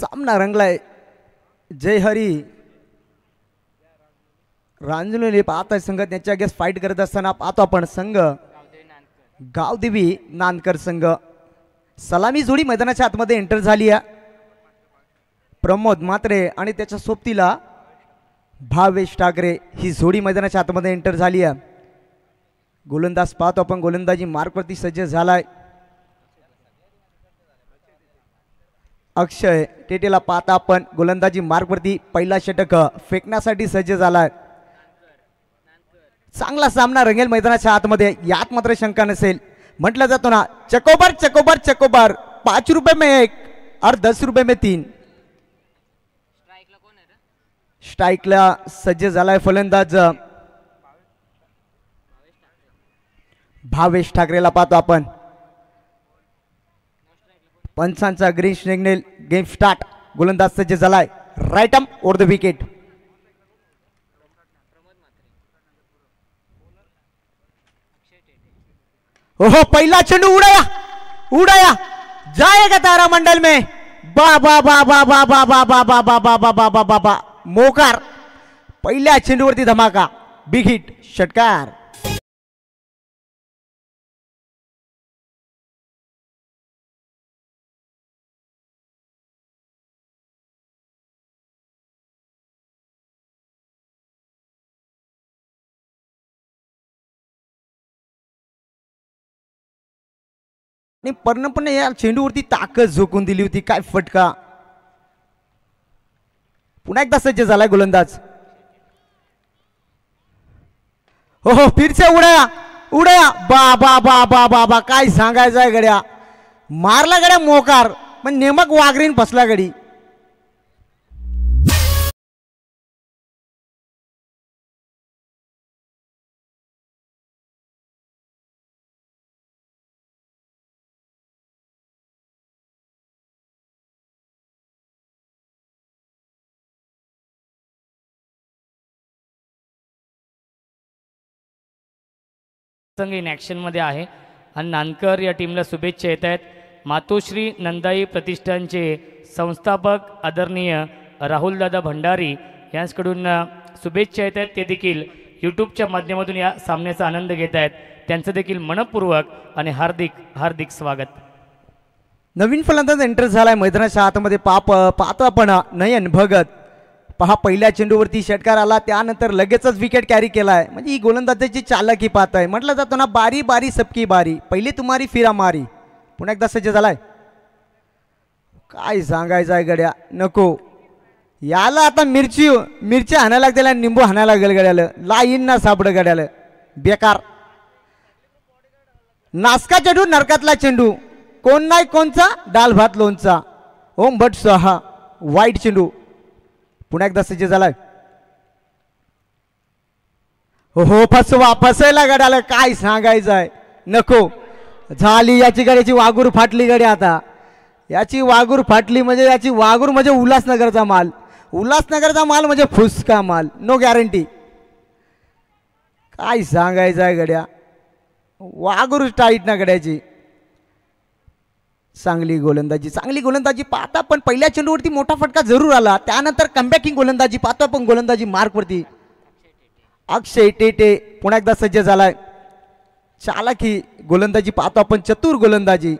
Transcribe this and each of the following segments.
सामना रंगलाय. जय हरी रांजणोली पाहताय संघ त्यांच्या अगेन्स्ट फाईट करत असताना पाहतो आपण संघ गावदेवी नानकर संघ. सलामी जोडी मैदानाच्या आतमध्ये एंटर झाली आहे. प्रमोद म्हात्रे आणि त्याच्या सोबतीला भावेश ठाकरे ही जोडी मैदानाच्या आतमध्ये एंटर झाली आहे. गोलंदाज पाहतो आपण गोलंदाजी मार्कवरती सज्ज झालाय. अक्षय टेटेला पाहता आपण गोलंदाजी मार्कवरती पहिला षटक फेकण्यासाठी सज्ज झालाय. चांगला सामना रंगेल मैदानाच्या आतमध्ये, यात मात्र शंका नसेल. म्हटलं जातो ना चकोबार चकोबार चकोबार, 5 रुपये में 1 और 10 रुपये में 3. स्ट्राईकला सज्ज झालाय फलंदाज भावेश ठाकरेला पाहतो आपण. पंचांचा ग्रीन सिग्नल, गेम स्टार्ट. गोलंदाज सज्ज झालाय. Right arm over the wicket. ओहो पहला चेंडू उड़ाया उड़ाया, जाएगा तारा मंडल में. बा बा बा बा बा बा बा बा बा बा बा बा बा बा बा बा मोकार. पहिल्या चेंडूवरती धमाका, बिग हिट, षटकार. पूर्णपणे या चेंडूवरती ताकद झोकून दिली होती. काय फटका. पुन्हा एकदा सज्ज झालाय गोलंदाज. हो हो फिरसे उडाया उडाया, बा बा बा बा बा बा, काय सांगायचं आहे गड्या. मारला गड्या मोकार, पण नेमक वाघरीन फसला गडी. संघ इन ॲक्शनमध्ये आहे आणि नानकर या टीमला शुभेच्छा येत आहेत. मातोश्री नंदाई प्रतिष्ठानचे संस्थापक आदरणीय राहुलदादा भंडारी यांच्याकडून शुभेच्छा येत आहेत. ते देखील यूट्यूबच्या माध्यमातून या सामन्याचा आनंद घेत आहेत. त्यांचं देखील मनपूर्वक आणि हार्दिक हार्दिक स्वागत. नवीन फलंदाज एंटर झालाय मैदानाच्या आतमध्ये. पाहतो आपण नयन भगत. पहा पहिल्या चेंडूवरती षटकार आला, त्यानंतर लगेचच विकेट कॅरी केलाय. म्हणजे ही गोलंदाजाची चालाकी पाहत आहे. म्हटलं जातो ना बारी बारी सबकी बारी, पहिली तुम्हारी फिर हमारी. पुन्हा एकदा सज्ज झालाय. काय सांगायचं आहे गड्या. नको याला आता मिरची हाणायला लागते, निंबू हाणायला लागेल गड्याला. लाईन ना सापड गड्याला. बेकार. नासका चेंडू नरकातला चेंडू. कोण नाही कोणचा, डाल भात लोणचा. ओम भट स्वाहा. वाईट चेंडू. पुन्हा एकदा सज्ज झालाय. हो फसवायला गड्याला. काय सांगायचं आहे. नको झाली याची गड्याची वागूर फाटली गड्या. आता याची वागूर फाटली म्हणजे याची वागूर म्हणजे उल्हासनगरचा माल. उल्हासनगरचा माल म्हणजे फुसका माल. No guarantee. काय सांगायचं आहे गड्या. वागूर टाईट ना गड्याची. चांगली गोलंदाजी पाहता पण पहिल्या चेंडूवरती मोठा फटका जरूर आला. त्यानंतर कमबॅकिंग गोलंदाजी पाहतो आपण गोलंदाजी मार्कवरती. अक्षय टेटे पुन्हा एकदा सज्ज झालाय. चालाकी गोलंदाजी पाहतो आपण, चतुर गोलंदाजी.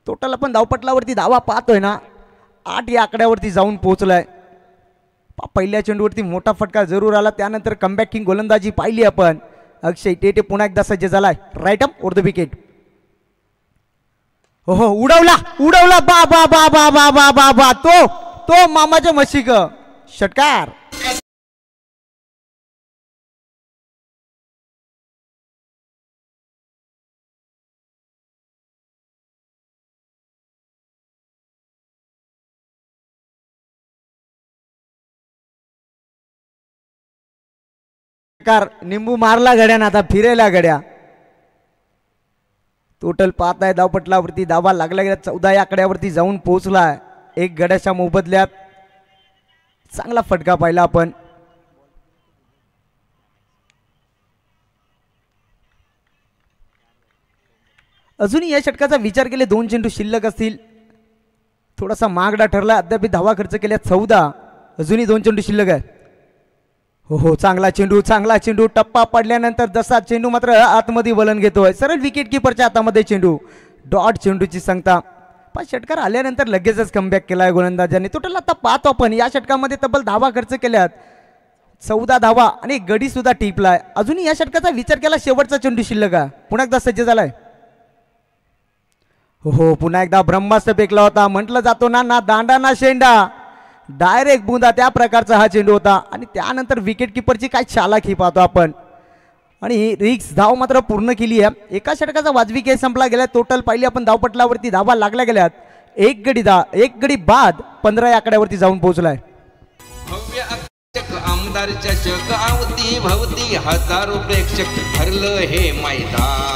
टोटल आपण धावपटलावरती धावा पाहतोय ना 8 या आकड्यावरती जाऊन पोहोचलाय. पहिल्या चेंडूवरती मोठा फटका जरूर आला, त्यानंतर कमबॅकिंग गोलंदाजी पाहिली आपण. अक्षय टेटे पुन्हा एकदा सज्ज झालाय. Right arm over the wicket. हो उडवला बा बा बा बा बा बा बा बा, तो मामाच्या मशीक, षटकार. निंबू मारला गड्यानं, आता फिरायला गड्या. टोटल पाहताय धावपटलावरती धावा लागल्या गेल्या 14 या आकड्यावरती जाऊन पोहोचलाय. 1 गड्याच्या मोबदल्यात चांगला फटका पाहिला आपण. अजूनही या षटकाचा विचार केले 2 चेंडू शिल्लक असतील थोडासा महागडा ठरला. अद्याप धावा खर्च केल्या 14. अजूनही 2 चेंडू शिल्लक आहे. हो चांगला चेंडू टप्पा पडल्यानंतर जसा चेंडू मात्र आतमध्ये वलन घेतोय. सरळ विकेट किपरच्या हातामध्ये चेंडू. डॉट चेंडूची सांगता. 5 षटकार आल्यानंतर लगेचच कमबॅक केलाय गोलंदाजांनी. टोटल आता पाहतो आपण या षटकामध्ये तब्बल धावा खर्च केल्यात 14 धावा आणि गडी सुद्धा टिपलाय. अजूनही या षटकाचा विचार केला शेवटचा चेंडू शिल्लक आहे. पुन्हा एकदा सज्ज झालाय. हो पुन्हा एकदा ब्रह्मास्त्र फेकला होता. म्हटलं जातो ना दांडा ना शेंडा, डायरेक्ट बुंदा त्या प्रकारचा हा चेंडू होता. आणि त्यानंतर विकेट किपरची काय चालाखी पाहतो आपण. आणि रिक्स धाव मात्र पूर्ण केली आहे. एका षटकाचा वाजवी खेळ संपला गेला. टोटल पाहिली आपण धावपटलावरती धावा लागल्या गेल्यात. एक गडी बाद 15 या आकड्यावरती जाऊन पोहोचलाय. आमदार चषक आवती भवती हजारो प्रेक्षक भरलं हे मैदान.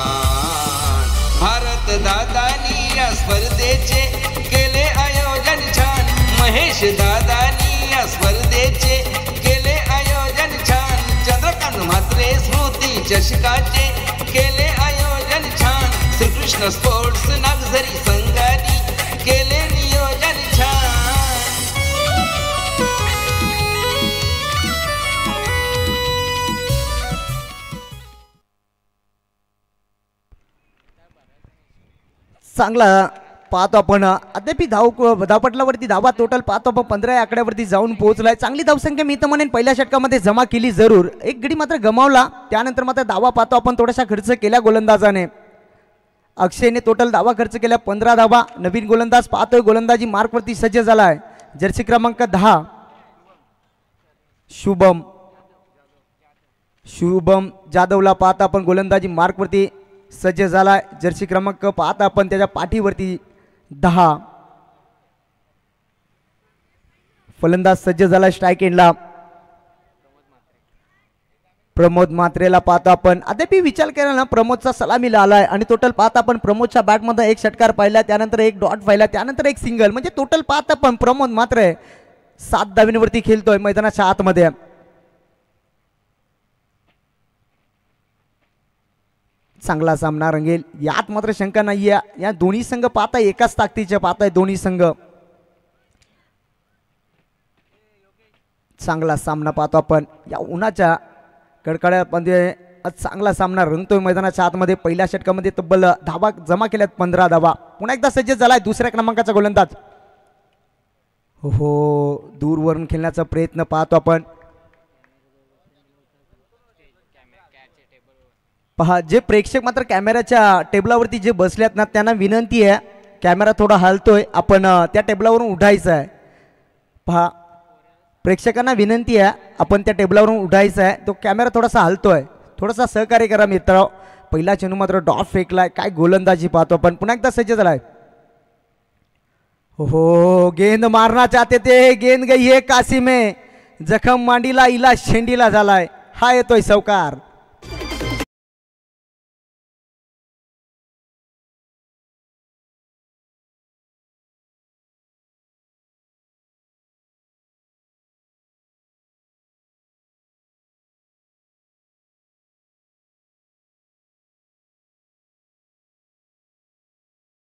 भारत दादानी या स्पर्धेचे केले आयोजन छान. महेश दादानी या स्पर्धेचे केले आयोजन छान. चंद्रकांत म्हात्रे स्मृती चषकाचे केले आयोजन छान. श्रीकृष्ण स्पोर्ट्स नागझरी संघानी केले नियोजन छान. चांगला पाहतो आपण. अद्याप धावपटलावरती धावा टोटल पाहतो आपण 15 या आकड्यावरती जाऊन पोहोचलाय. चांगली धावसंख्या मी तर म्हणेन पहिल्या षटकामध्ये जमा केली जरूर. एक गडी मात्र गमावला. त्यानंतर मात्र धावा पाहतो आपण थोडासा खर्च केल्या गोलंदाजाने. अक्षयने टोटल धावा खर्च केल्या 15 धावा. नवीन गोलंदाज पाहतोय गोलंदाजी मार्कवरती सज्ज झालाय. जर्सी क्रमांक 10 शुभम जाधवला पाहता आपण गोलंदाजी मार्कवरती सज्ज झालाय. जर्सी क्रमांक पाहता आपण त्याच्या पाठीवरती 10. फलंदाज सज्ज झाला स्ट्राईक एंडला. प्रमोद मात्रेला पाहतो आपण. अद्याप विचार केला ना प्रमोदचा सलामीला आलाय. आणि टोटल पाहता आपण प्रमोदच्या बॅटमध्ये एक षटकार पाहिला. त्यानंतर एक डॉट पाहिला. त्यानंतर एक सिंगल. म्हणजे टोटल पाहता आपण प्रमोद मात्रे 7 धावींवरती खेळतोय मैदानाच्या आतमध्ये. चांगला सामना रंगेल यात मात्र शंका नाहीये. या दोन्ही संघ पाहताय एकाच ताकदीचे पाहताय दोन्ही संघ. चांगला सामना पाहतो आपण. या उन्हाच्या कडकड्यामध्ये चांगला सामना रंगतोय मैदानाच्या आतमध्ये. पहिल्या षटकामध्ये तब्बल धावा जमा केल्यात 15 धावा. पुन्हा एकदा सज्ज झालाय दुसऱ्या क्रमांकाचा गोलंदाज. हो दूरवरून खेळण्याचा प्रयत्न पाहतो आपण. पहा जे प्रेक्षक मात्र कॅमेऱ्याच्या टेबलावरती जे बसल्यात ना त्यांना विनंती आहे. कॅमेरा थोडा हलतोय आपण त्या टेबलावरून उठायचं आहे. पहा प्रेक्षकांना विनंती आहे आपण त्या टेबलावरून उठायचं आहे. तो कॅमेरा थोडासा हलतोय. थोडासा सहकार्य करा मित्र. पहिला चेंडू मात्र डॉट फेकलाय. काय गोलंदाजी पाहतो आपण. पुन्हा एकदा सज्ज झालाय. हो गेंद मारना चाहते थे गेंद गई है काशी में. जखम मांडीला इलाज शेंडीला झालाय. हा येतोय सौकार.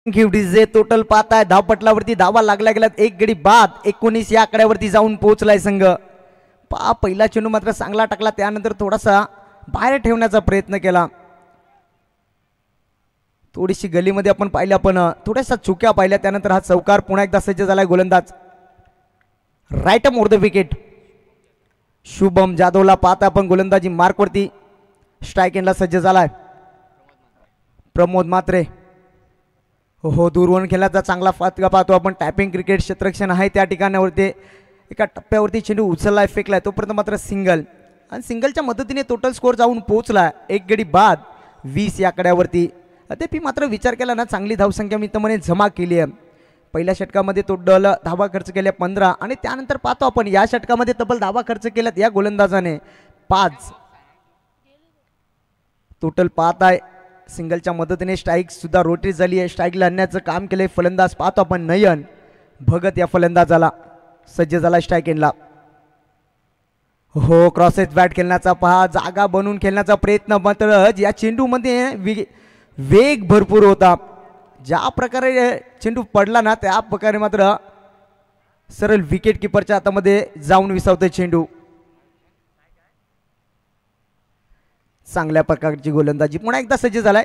डीजे टोटल पाहताय धावपटलावरती धावा लागल्या गेल्यात. एक गडी बाद 19 या आकड्यावरती जाऊन पोहोचलाय संघ. पहा पहिला चेंडू मात्र चांगला टाकला. त्यानंतर थोडासा बाहेर ठेवण्याचा प्रयत्न केला. थोडीशी गलीमध्ये आपण पाहिलं. आपण थोड्याशा चुक्या पाहिल्या. त्यानंतर हा चौकार. पुन्हा एकदा सज्ज झालाय गोलंदाज. Right more the wicket. Shubham जाधवला पाहता आपण गोलंदाजी मार्कवरती स्ट्राईक एंडला सज्ज झालाय. प्रमोद मात्रे हो दूरवरून खेळण्याचा चांगला फटका पाहतो आपण. टॅपिंग क्रिकेट क्षेत्ररक्षण आहे त्या ठिकाणावरती. एका टप्प्यावरती चेंडू उचललाय फेकलाय. तोपर्यंत मात्र सिंगल. आणि सिंगलच्या मदतीने टोटल स्कोर जाऊन पोहोचला. एक गडी बाद 20 या आकड्यावरती. अद्याप मात्र विचार केला ना चांगली धावसंख्या मी तर जमा केली आहे. पहिल्या षटकामध्ये टोटल धावा खर्च केल्या 15. आणि त्यानंतर पाहतो आपण या षटकामध्ये तब्बल धावा खर्च केल्यात या गोलंदाजाने 5. टोटल पाहताय सिंगलच्या मदतीने स्ट्राईक सुद्धा रोटेट झाली आहे. स्ट्राईकला आणण्याचं काम केलंय फलंदाज पाहतो आपण नयन भगत. या फलंदाजाला सज्ज झाला स्ट्राईक एंडला. हो क्रॉसेस बॅट खेळण्याचा पहा. जागा बनवून खेळण्याचा प्रयत्न मात्र या चेंडूमध्ये वेग भरपूर होता. ज्या प्रकारे चेंडू पडला ना त्या प्रकारे मात्र सरळ विकेट किपरच्या हातामध्ये जाऊन विसावतोय चेंडू. चांगल्या प्रकारची गोलंदाजी पुन्हा एकदा सज्ज झालाय.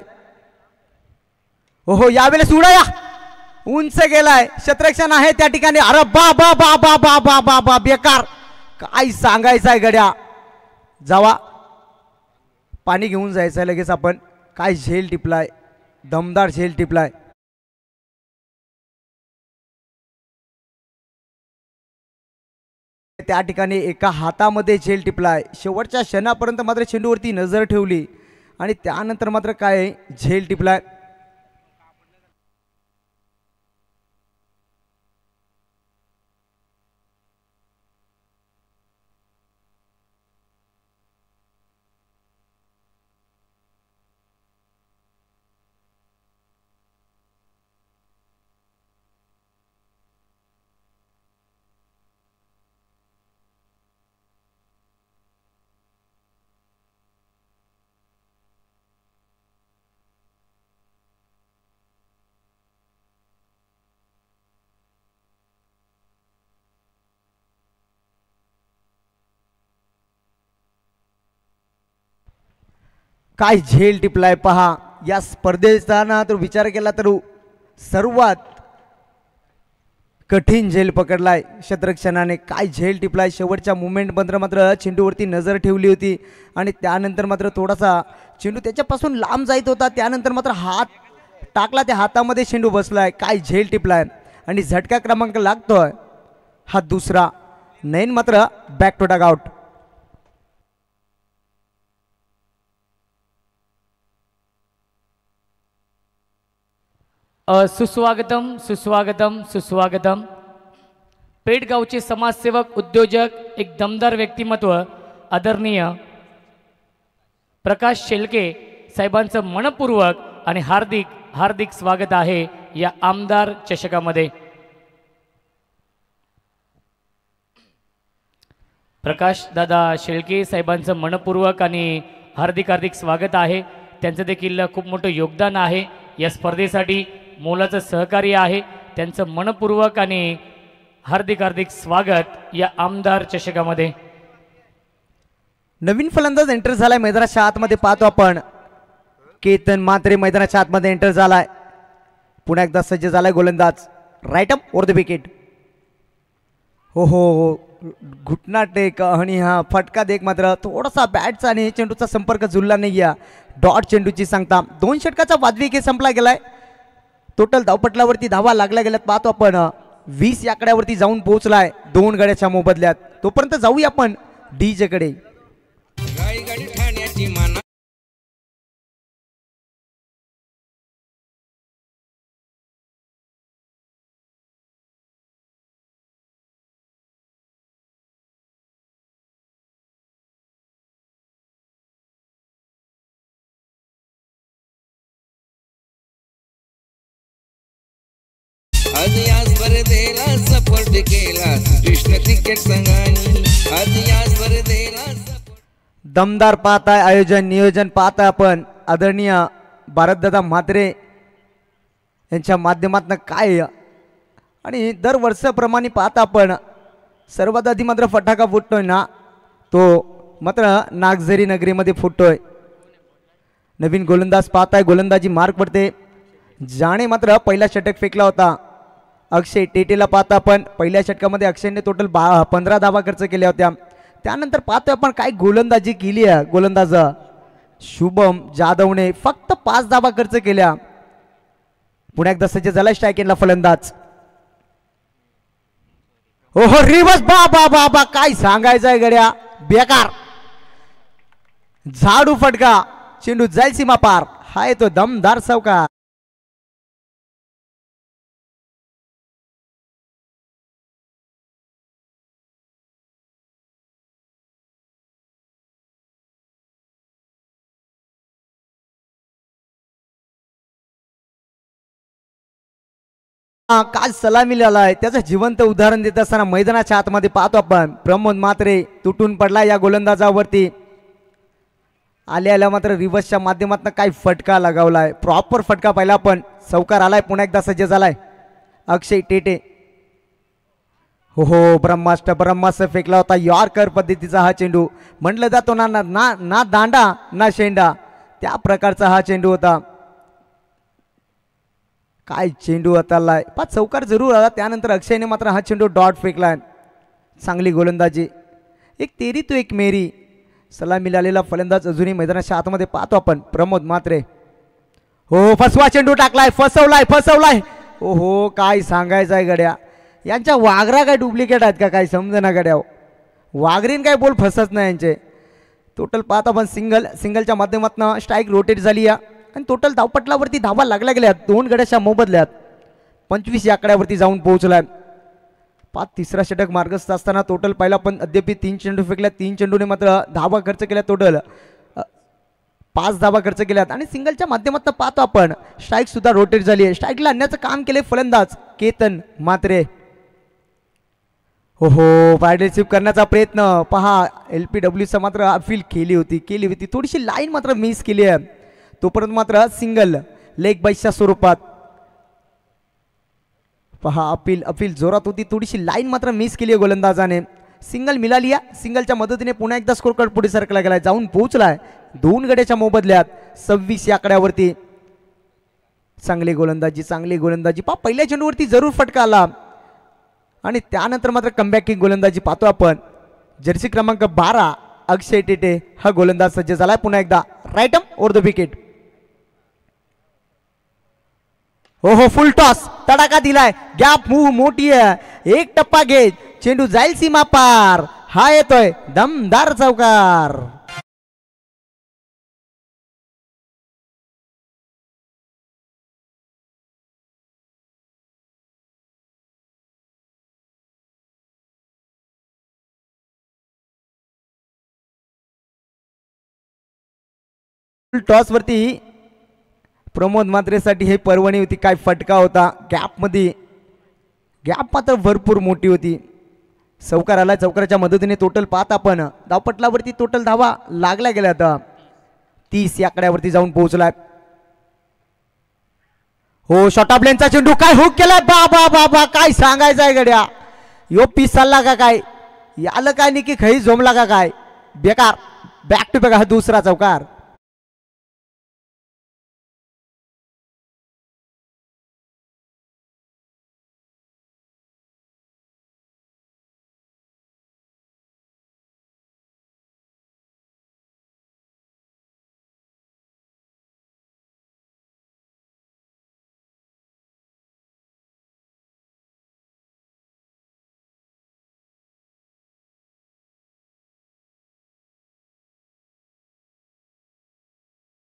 हो यावेळेस उडाया उंच गेलाय क्षेत्ररक्षण आहे त्या ठिकाणी. अरे बा बा बा बा बा बा बा बा बेकार काय सांगायचं आहे गड्या. जावा पाणी घेऊन जायचंय लगेच आपण. काय झेल टिपलाय दमदार झेल टिपलाय. त्या ठिकाणी एका हातामध्ये झेल टिपलाय. शेवटच्या क्षणापर्यंत मात्र चेंडूवरती नजर ठेवली आणि त्यानंतर मात्र काय झेल टिपलाय. काय झेल टिपलाय पहा. या स्पर्धेचा ना तर विचार केला तर सर्वात कठीण झेल पकडलाय क्षेत्ररक्षणाने. काय झेल टिपलाय. शेवटच्या मुवमेंट मात्र चेंडूवरती नजर ठेवली होती आणि त्यानंतर मात्र थोडासा चेंडू त्याच्यापासून लांब जात होता. त्यानंतर मात्र हात टाकला त्या हातामध्ये चेंडू बसलाय. काय झेल टिपलाय आणि झटका क्रमांक लागतोय हा दुसरा. नैन मात्र बॅक टू डग आउट. सुस्वागतम सुस्वागतम सुस्वागतम. पेडगावचे समाजसेवक उद्योजक एक दमदार व्यक्तिमत्व आदरणीय प्रकाश शेलके साहेबांचं मनपूर्वक आणि हार्दिक हार्दिक स्वागत आहे या आमदार चषकामध्ये. प्रकाश दादा शेळके साहेबांचं मनपूर्वक आणि हार्दिक हार्दिक स्वागत आहे. त्यांचं देखील खूप मोठं योगदान आहे या स्पर्धेसाठी. मोलाचं सहकार्य आहे. त्यांचं मनपूर्वक आणि हार्दिक हार्दिक स्वागत या आमदार चषकामध्ये. नवीन फलंदाज एंटर झालाय मैदानाच्या आतमध्ये. पाहतो आपण केतन मात्रे मैदानाच्या आतमध्ये एंटर झालाय. पुन्हा एकदा सज्ज झालाय गोलंदाज. राईट अप ओर द विकेट. हो हो हो घुटना टेक आणि हा फटका देख मात्र थोडासा बॅटचा आणि चेंडूचा संपर्क जुळला नाही. या डॉट चेंडूची सांगता 2 षटकाचा वादवी खेळ संपला गेलाय. टोटल धावपटलावरती धावा लागल्या गेल्यात. पाहतो आपण 20 आकड्यावरती जाऊन पोहोचलाय 2 गड्याच्या मोबदल्यात. तोपर्यंत जाऊया आपण डीजे कडे. गाडी ठाण्याची माना आज या स्पर्धेला सपोर्ट केला कृष्ण क्रिकेट संघाने. आज या स्पर्धेला दमदार पाहताय आयोजन नियोजन पाहताय आपण आदरणीय भारतदादा म्हात्रे यांच्या माध्यमातून काय. आणि दर वर्षाप्रमाणे पाहता आपण सर्वात आधी मात्र फटाका फुटतोय ना तो मात्र नागझरी नगरीमध्ये फुटतोय. नवीन गोलंदाज पाहताय. गोलंदाजी मार्क पडते. जाणे मात्र पहिला षटक फेकला होता. अक्षय टेटेला पाहता आपण. पहिल्या षटकामध्ये अक्षयने टोटल 15 धावा खर्च केल्या होत्या. त्यानंतर पाहतोय आपण काय गोलंदाजी केली आहे. गोलंदाज शुभम जाधवने फक्त 5 धावा खर्च केल्या. पुन्हा एकदा सज्ज झाला स्ट्राईक एंडला फलंदाज. ओहो रिवर्स बा बा बा बा काय सांगायचंय गड्या. बेकार झाडू फटका. चेंडू जाईल सीमा पार. हाय तो दमदार चौकार. काय सलामी आलाय त्याचं जिवंत उदाहरण देत असताना मैदानाच्या आतमध्ये पाहतो आपण प्रमोद मात्रे तुटून पडला या गोलंदाजावरती. आल्या मात्र रिव्हर्सच्या माध्यमातून काय फटका लगावलाय, प्रॉपर फटका पाहिला पण चौकार आलाय, पुन्हा एकदा सज्ज झालाय अक्षय टेटे. हो ब्रह्मास्त्र फेकला होता, यॉर्कर पद्धतीचा हा चेंडू. म्हटलं जातो ना ना ना दांडा ना शेंडा, त्या प्रकारचा हा चेंडू होता. काय चेंडू हातालाय, पाच चौकार जरूर आला. त्यानंतर अक्षयने मात्र हा चेंडू डॉट फेकलाय. चांगली गोलंदाजी, एक तेरी तो एक मेरी. सलामी मिळालेला फलंदाज अजूनही मैदानाच्या आतमध्ये पाहतो आपण, प्रमोद म्हात्रे. हो फसवा चेंडू टाकलाय, फसवलाय. ओ हो काय सांगायचं आहे गड्या, यांच्या वाघरा काय डुप्लिकेट आहेत का काय समजेना गड्या. वाघरीन काय बोल फसत नाही यांचे. टोटल पाहता आपण सिंगलच्या माध्यमातून स्ट्राईक रोटेट झाली या आणि टोटल धावपटलावरती धावा लागल्या गेल्यात. 2 गड्याच्या मोबदल्यात 25 या आकड्यावरती जाऊन पोहोचलाय. तिसरा षटक मार्गस्थ असताना टोटल पाहिला पण अद्याप 3 चेंडू फेकल्या. 3 चेंडूने मात्र धावा खर्च केल्या, टोटल 5 धावा खर्च केल्यात. आणि सिंगलच्या माध्यमातून पाहतो आपण स्ट्राईक सुद्धा रोटेट झाली आहे. स्ट्राईकला आणण्याचं काम केले फलंदाज केतन म्हात्रे. हो पार्टनरशिप करण्याचा प्रयत्न पहा, LPWचा मात्र अपील केली होती थोडीशी लाईन मात्र मिस केली आहे. तोपर्यंत मात्र सिंगल लेग बाईसच्या स्वरूपात पहा अपील जोरात होती, थोडीशी लाईन मात्र मिस केली आहे गोलंदाजाने. सिंगल मिळाली आहे. सिंगलच्या मदतीने पुन्हा एकदा स्कोर कार्ड पुढे सरकला गेलाय, जाऊन पोहोचलाय 2 गड्याच्या मोबदल्यात 26 या आकड्यावरती. चांगली गोलंदाजी पहा, पहिल्या चेंडूवरती जरूर फटका आला आणि त्यानंतर मात्र कमबॅकिंग गोलंदाजी पाहतो आपण. जर्सी क्रमांक 12 अक्षय टेटे हा गोलंदाज सज्ज झालाय. पुन्हा एकदा right arm over the wicket. हो फुल टॉस, तडाखा दिलाय, गॅप मूव मोठी आहे, एक टप्पा घेत चेंडू जाईल सीमा पार. हा येतोय दमदार चौकार. टॉस वरती प्रमोद म्हात्रेसाठी हे पर्वणी होती. काय फटका होता, गॅप मात्र भरपूर मोठी होती. चौकार आला, चौकाराच्या मदतीने टोटल पाहता आपण धावपटलावरती टोटल धावा लागल्या गेल्या आता 30 या आकड्यावरती जाऊन पोहोचलाय. हो शॉर्ट ऑफ लेनचा चेंडू, काय हुक केलाय, बाबा काय सांगायचं आहे गड्या. यो पीस चालला का काय, याला काय नाही की खई झोमला का काय, बेकार. बॅक टू बॅक हा दुसरा चौकार.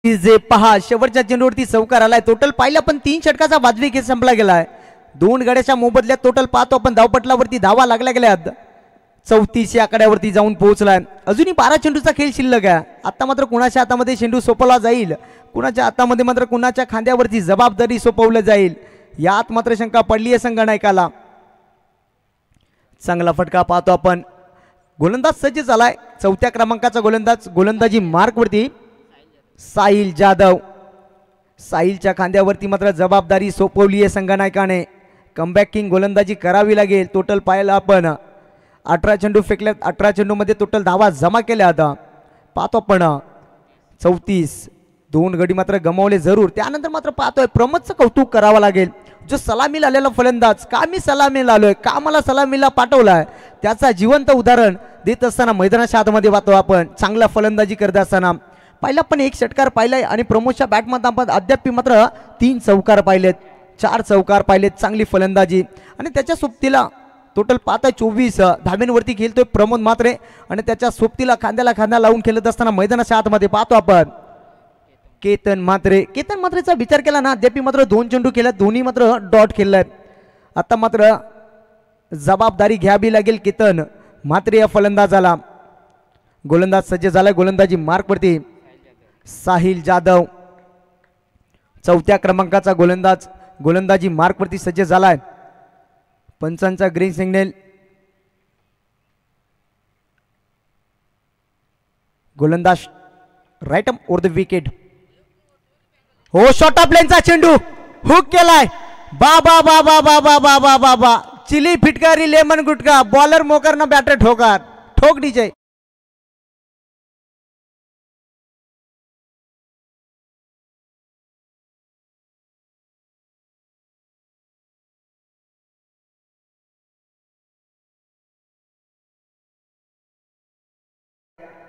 जे पहा शेवटच्या चेंडूवरती चौकार आलाय. टोटल पाहिला पण 3 षटकाचा वाजवी खेळ संपला गेलाय. 2 गड्याच्या मोबदल्यात टोटल पाहतो आपण धावपटलावरती धावा लागल्या गेल्यात 34 या आकड्यावरती जाऊन पोहोचलाय. अजूनही 12 चेंडूचा खेळ शिल्लक आहे. आता मात्र कुणाच्या हातामध्ये चेंडू सोपवला जाईल, कुणाच्या हातामध्ये मात्र कुणाच्या खांद्यावरती जबाबदारी सोपवलं जाईल, यात मात्र शंका पडली आहे संघनायकाला. चांगला फटका पाहतो आपण. गोलंदाज सज्ज झालाय. 4थ्या क्रमांकाचा गोलंदाज गोलंदाजी मार्कवरती साहिल जाधव. साहिलच्या खांद्यावरती मात्र जबाबदारी सोपवली आहे संघनायकाने. कमबॅकिंग गोलंदाजी करावी लागेल. टोटल पाहायला आपण 18 चेंडू फेकल्यात. 18 चेंडूमध्ये टोटल धावा जमा केल्या. आता पाहतो आपण 34. 2 गडी मात्र गमावले जरूर. त्यानंतर मात्र पाहतोय प्रमोदचं कौतुक करावं लागेल. जो सलामीला आलेला फलंदाज, का मी सलामीला आलोय, का मला सलामीला पाठवलाय, त्याचा जिवंत उदाहरण देत असताना मैदानाच्या आतमध्ये पाहतो आपण. चांगला फलंदाजी करत असताना पहिला पण 1 षटकार पाहिलाय आणि प्रमोदच्या बॅटमध्ये आपण अद्याप मात्र 3 चौकार पाहिलेत, 4 चौकार पाहिलेत. चांगली फलंदाजी आणि त्याच्या सोबतीला टोटल पाहता 24 धाब्यांवरती खेळतोय प्रमोद म्हात्रे आणि त्याच्या सोबतीला खांद्याला खांदा लावून खेळत असताना मैदानाच्या आतमध्ये पाहतो आपण केतन म्हात्रे. केतन म्हात्रेचा विचार केला ना अद्याप मात्र 2 चेंडू केल्यात, दोन्ही मात्र डॉट खेळलाय. आता मात्र जबाबदारी घ्यावी लागेल केतन म्हात्रे या फलंदाजाला. गोलंदाज सज्ज झालाय. गोलंदाजी मार्कवरती साहिल जाधव 4थ्या क्रमांकाचा गोलंदाज गोलंदाजी मार्कवरती सज्ज झालाय. पंचांचा ग्रीन सिग्नल. गोलंदाज राईट ओव्हर द विकेट. हो शॉर्ट ऑफ लेनचा चेंडू हुक केलाय. बा बा बा बा बा बा बा बा बा बा चिली फिटकारी लेमन गुटका बॉलर मोकरनं बॅटर ठोकार ठोक डीजे.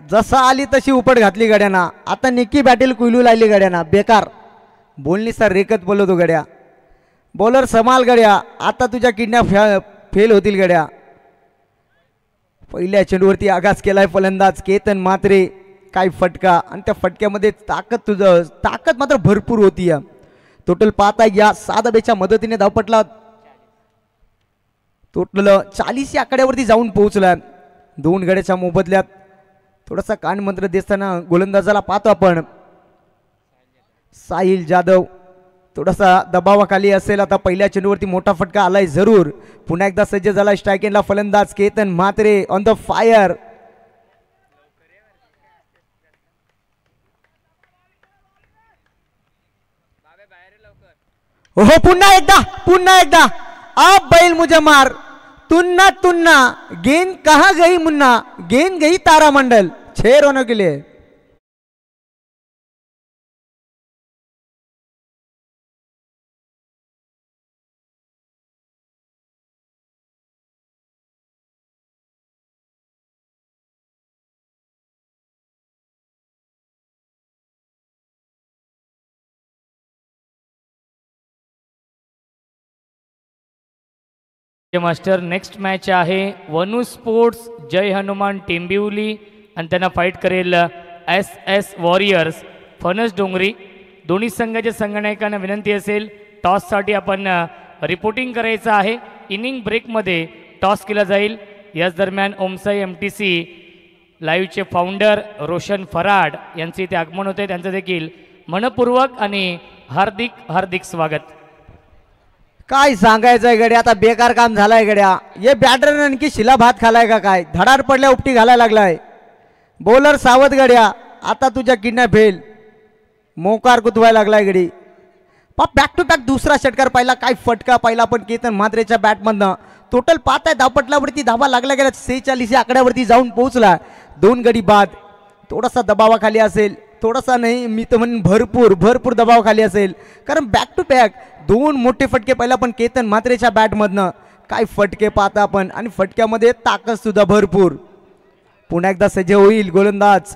जसा आली तशी उपट घातली गड्याना. आता निकी बॅटेल कुलू लागली गड्याना. बेकार बोलणी सर रेकत बोलतो गड्या. बॉलर समाल गड्या. आता तुझ्या किडन्या फेल होतील गड्या. पहिल्या चेंडूवरती आघात केलाय फलंदाज केतन म्हात्रे. काय फटका आणि त्या फटक्यामध्ये ताकद मात्र भरपूर होती. टोटल पाहता या 7 धाब्याच्या मदतीने धावपटला टोटल 40 आकड्यावरती जाऊन पोहोचला. 2 गड्याच्या मोबदल्यात थोडासा कानमंत्र दिसताना गोलंदाजाला पाहतो आपण. साहिल जाधव थोडासा दबावाखाली असेल. आता पहिल्या चेंडूवरती मोठा फटका आलाय जरूर. पुन्हा एकदा सज्ज झाला स्ट्राईक एंडला फलंदाज Ketan Mhatre on the fire. हो पुन्हा एकदा आप बैल मुझे मार तुन्ना तुन्ना गेंद कहाँ गई मुन्ना गेंद गई तारामंडल 6 रनों के लिए. मास्टर नेक्स्ट मॅच आहे वनू स्पोर्ट्स जय हनुमान टेंबिवली आणि त्यांना फाईट करेल SS वॉरियर्स फणस डोंगरी. दोन्ही संघाच्या संघनायकांना विनंती असेल टॉससाठी आपण रिपोर्टिंग करायचं आहे. इनिंग ब्रेकमध्ये टॉस केला जाईल. याच दरम्यान ओमसाई MTC लाईव्हचे फाउंडर रोशन फराड यांचे इथे आगमन होते. त्यांचं देखील मनपूर्वक आणि हार्दिक स्वागत. काय सांगायचंय गड्या. आता बेकार काम झालाय गड्या. ये बॅटर आणखी शिला भात खालाय का काय. धडाड पडल्या उपटी घालायला लागलाय. बॉलर सावध गड्या. आता तुझ्या किडन्या फेल मोकार कुतवायला लागलाय गडी. बॅक टू बॅक दुसरा षटकार पाहिला. काय फटका पाहिला पण केतन म्हात्रेच्या बॅटमधनं. टोटल पाहताय धावपटल्यावरती धावा लागल्या गेल्या 46 आकड्यावरती जाऊन पोहोचला. 2 गडी बाद. थोडासा दबावाखाली असेल. थोडासा नाही मी तर म्हणून भरपूर दबावाखाली असेल. कारण बॅक टू बॅक 2 मोठे फटके पाहिला पण केतन म्हात्रेच्या बॅटमधनं. काय फटके पाहता आपण आणि फटक्यामध्ये ताकद सुद्धा भरपूर. पुन्हा एकदा सज्ज होईल गोलंदाज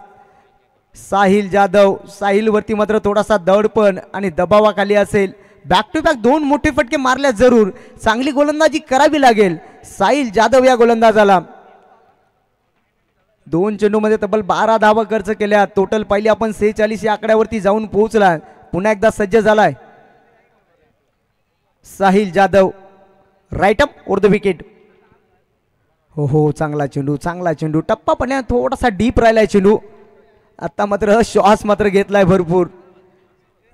साहिल जाधव. साहिलवरती मात्र थोडासा दडपण आणि दबावाखाली असेल. बॅक टू बॅक 2 मोठे फटके मारल्या जरूर. चांगली गोलंदाजी करावी लागेल साहिल जाधव या गोलंदाजाला. 2 चेंडूमध्ये तब्बल 12 धावा खर्च केल्या. टोटल पाहिली आपण 46 या आकड्यावरती जाऊन पोहोचला. पुन्हा एकदा सज्ज झालाय साहिल जाधव राईट अप ओव्हर द विकेट. हो चांगला चेंडू टप्पा पण थोडासा डीप राहिलाय चेंडू. आता मात्र श्वास मात्र घेतलाय भरपूर.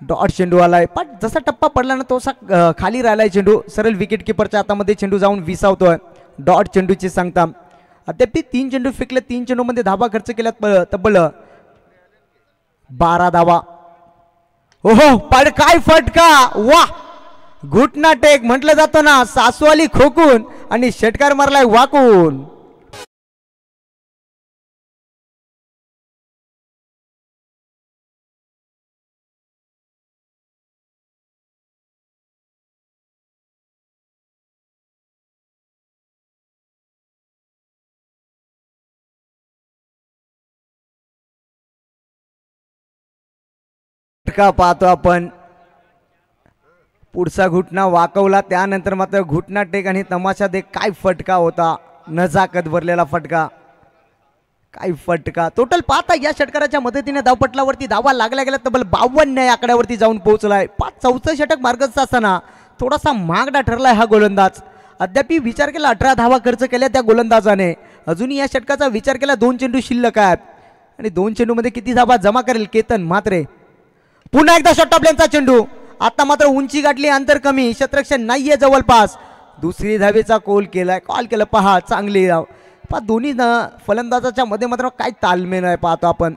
डॉट चेंडू आलाय पण जसा टप्पा पडला ना तोसा खाली राहिलाय चेंडू. सरळ विकेट किपरच्या हातामध्ये चेंडू जाऊन विसावतोय. डॉट चेंडूची सांगता. अद्याप 3 चेंडू फेकले. 3 चेंडूमध्ये धावा खर्च केल्यात तब्बल 12 धावा. ओहो पण काय फटका. वा घुटना टेक म्हटलं जातं ना. सासवाली खोकून आणि षटकार मारलाय वाकून. फटका पाहतो आपण. पुढचा घुटना वाकवला. त्यानंतर मात्र घुटना टेक आणि तमाशा देख. काय फटका होता. नजाकत भरलेला फटका. काय फटका. टोटल पाहता या षटकाराच्या मदतीने धावपटलावरती धावा लागल्या गेल्या तब्बल 52 या आकड्यावरती जाऊन पोहोचलाय. 4चं षटक मार्गस्थ असताना थोडासा महागडा ठरलाय हा गोलंदाज. अद्याप विचार केला 18 धावा खर्च केल्या त्या गोलंदाजाने. अजूनही या षटकाचा विचार केला 2 चेंडू शिल्लक आहेत आणि 2 चेंडूमध्ये किती धावा जमा करेल केतन म्हात्रे. पुन्हा एकदा शॉर्ट ऑफ लेनचा चेंडू. आता मात्र उंची गाठली. अंतर कमी. क्षेत्ररक्षण नाहीये जवळपास. दुसरी धावेचा कॉल केला पहा. चांगली धाव. दोन्ही फलंदाजाच्या मध्ये मात्र काय तालमेल आहे पाहतो आपण.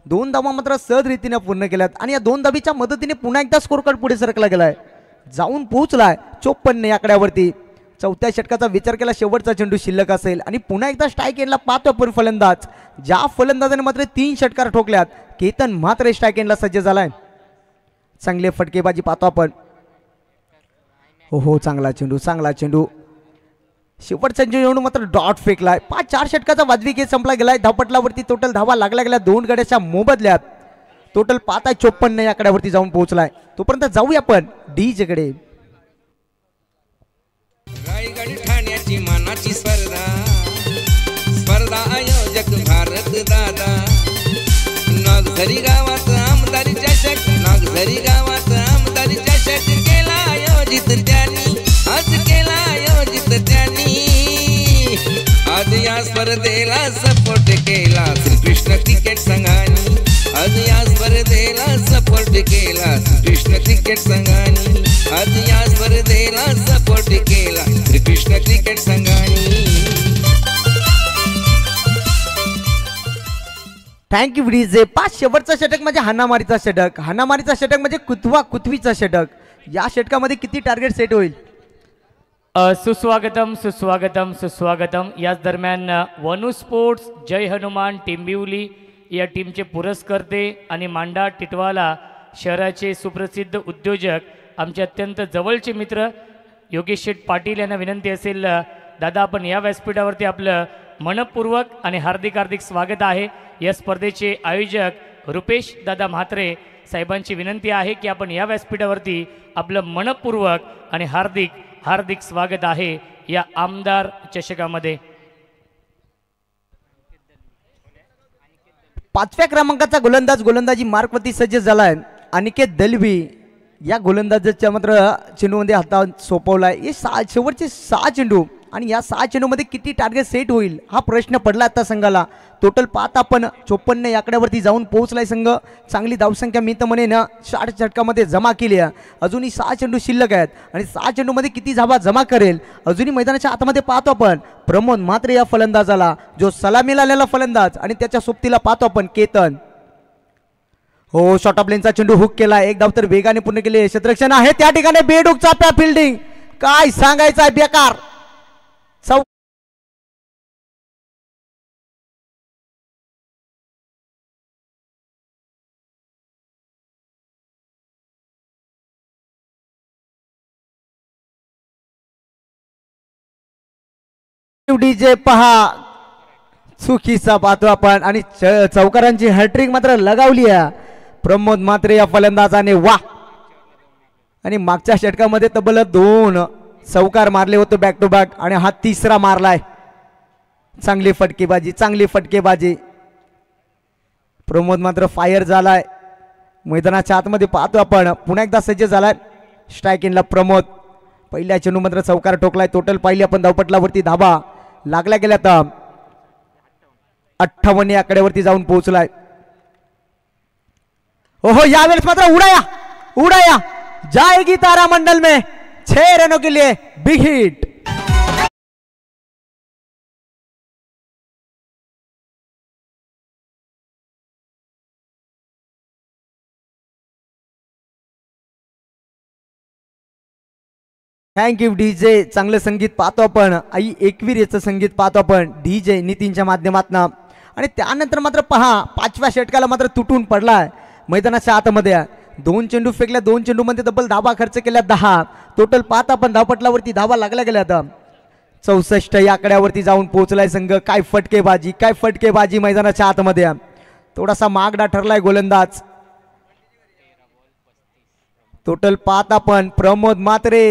2 धावा मात्र सहज रीतीने पूर्ण केल्यात आणि या 2 धाबीच्या मदतीने पुन्हा एकदा स्कोर कार्ड पुढे सरकला गेलाय, जाऊन पोहोचलाय 54 या आकड्यावरती. चौथ्या षटकाचा विचार केला, शेवटचा चेंडू शिल्लक असेल आणि पुन्हा एकदा स्ट्राईक एंडला पाहतो आपण फलंदाज. ज्या फलंदाजाने मात्र 3 षटकार ठोकल्यात, केतन मात्र स्ट्राईक एंडला सज्ज झालाय. चांगले फटकेबाजी पाहतो आपण. हो चांगला चेंडू शेवटचा चेंडू मात्र डॉट फेकलाय. 5-4 षटकाचा वाजवी खेळ संपला गेलाय. धावपटलावरती टोटल धावा लागल्या गेल्या 2 गड्याच्या मोबदल्यात. टोटल पाहताय 54 या आकड्यावरती जाऊन पोहोचलाय. तोपर्यंत जाऊया आपण डीजे कडे. रायगड ठाण्याची मानाची स्पर्धा आयोजक भारत दादा. नागझरी गावात आमदारी चषक केला आयोजित त्यांनी, आज केला आयोजित त्यांनी. आज या स्पर्धेला सपोर्ट केला श्रीकृष्ण क्रिकेट संघाने. आज या स्पर्धेला सपोर्ट केला श्रीकृष्ण क्रिकेट संघाने. आज या स्पर्धेला सपोर्ट केला श्रीकृष्ण क्रिकेट संघाने. Thank you DJ. 5 शेवटचा षटक म्हणजे हाणामारीचा षटक म्हणजे कुतवीचा षटक. या षटकामध्ये किती टार्गेट सेट होईल? सुस्वागतम. याच दरम्यान वनू स्पोर्ट्स जय हनुमान टिंबिवली या टीमचे पुरस्कर्ते आणि मांडा टिटवाला शहराचे सुप्रसिद्ध उद्योजक, आमचे अत्यंत जवळचे मित्र योगेश शेठ पाटील यांना विनंती असेल, दादा आपण या व्यासपीठावरती आपलं मनपूर्वक आणि हार्दिक स्वागत आहे. या स्पर्धेचे आयोजक रुपेश दादा म्हात्रे साहेबांची विनंती आहे की आपण या व्यासपीठावरती आपलं मनपूर्वक आणि हार्दिक स्वागत आहे या आमदार चषकामध्ये. 5व्या क्रमांकाचा गोलंदाजी मार्कवरती सज्ज झालाय. अनिकेत दलवी या गोलंदाजाच्या मात्र चेंडूमध्ये हातात सोपवलाय. हे शेवटचे 6 चेंडू आणि या 6 चेंडूमध्ये किती टार्गेट सेट होईल हा प्रश्न पडला आता संघाला. टोटल पाहता आपण 54 या आकड्यावरती जाऊन पोहोचलाय संघ. चांगली धावसंख्या मी तर म्हणेन 60 षटकामध्ये जमा केली आहे. अजूनही 6 चेंडू शिल्लक आहेत आणि 6 चेंडूमध्ये किती धावा जमा करेल अजूनही मैदानाच्या आतमध्ये पाहतो आपण. प्रमोद मात्र या फलंदाजाला जो सलामीला आलेला फलंदाज आणि त्याच्या सोबतीला पाहतो आपण केतन. हो शॉर्ट ऑफ लेनचा चेंडू हुक केला. एक धाव तर वेगाने पूर्ण केले. क्षेत्ररक्षण आहे त्या ठिकाणी बेडूकचा त्या फिल्डिंग काय सांगायचं आहे, बेकार. डीजे पहा चुकीचा पाहतो आपण आणि चौकारांची हॅट्रिक मात्र लगावली आहे प्रमोद मात्रे या फलंदाजाने. वा आणि मागच्या षटकामध्ये तब्बल 2 चौकार मारले होते बॅक टू बॅक आणि हा 3रा मारलाय. चांगली फटकेबाजी. प्रमोद मात्र फायर झालाय. मैदानाच्या आतमध्ये पाहतो आपण पुन्हा एकदा सज्ज झालाय. स्ट्राईक इनला प्रमोद. पहिल्या चेंडू मात्र चौकार ठोकलाय. टोटल पाहिली आपण धावपटलावरती धाबा लागल्या गेल्या तर 58 या आकड्यावरती जाऊन पोहोचलाय. ओहो यावेळेस मात्र उड़ाया जाएगी तारामंडल में 6 रनों के लिए बिग हिट. Thank you DJ. चांगलं संगीत पाहतो आपण. आई एकवीर याचं संगीत पाहतो आपण डीजे नितीनच्या माध्यमातून. आणि त्यानंतर मात्र पहा 5व्या षटकाला मात्र तुटून पडलाय मैदानाच्या आतमध्ये. 2 चेंडू फेकल्या. 2 चेंडूमध्ये डबल धावा खर्च केल्या 10. टोटल पाहता आपण धावपटलावरती धावा लागल्या गेल्या. 64 या आकड्यावरती जाऊन पोहोचलाय संघ. काय फटकेबाजी मैदानाच्या आतमध्ये. थोडासा मागडा ठरलाय गोलंदाज. टोटल पाहता आपण प्रमोद मात्रे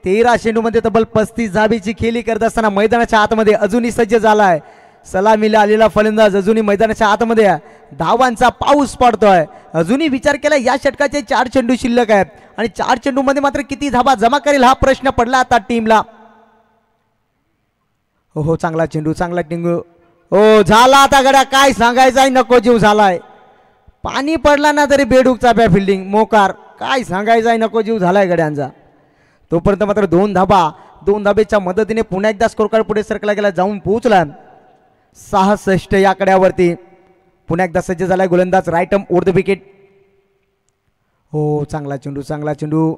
13 चेंडूमध्ये तब्बल 35 धाबीची खेळी करत असताना मैदानाच्या आतमध्ये अजूनही सज्ज झालाय. सलामीला आलेला फलंदाज अजूनही मैदानाच्या आतमध्ये. धावांचा पाऊस पडतोय. अजूनही विचार केला या षटकाचे 4 चेंडू शिल्लक आहेत आणि 4 चेंडूमध्ये मात्र किती धावा जमा करेल हा प्रश्न पडला आता टीमला. हो चांगला चेंडू. हो झाला आता गड्या. काय सांगायचं नको जीव झालाय. पाणी पडला ना तरी बेडूकचा बॅ फिल्डिंग मोकार. काय सांगायचं नको जीव झालाय गड्यांचा. तोपर्यंत मात्र 2 धाबेच्या मदतीने पुन्हा एकदा स्कोर कार्ड पुढे सरकला गेला. जाऊन पोहोचला 66 या आकड्यावरती. पुन्हा एकदा सज्ज झालाय गोलंदाज right arm over the wicket. हो चांगला चेंडू चांगला चेंडू.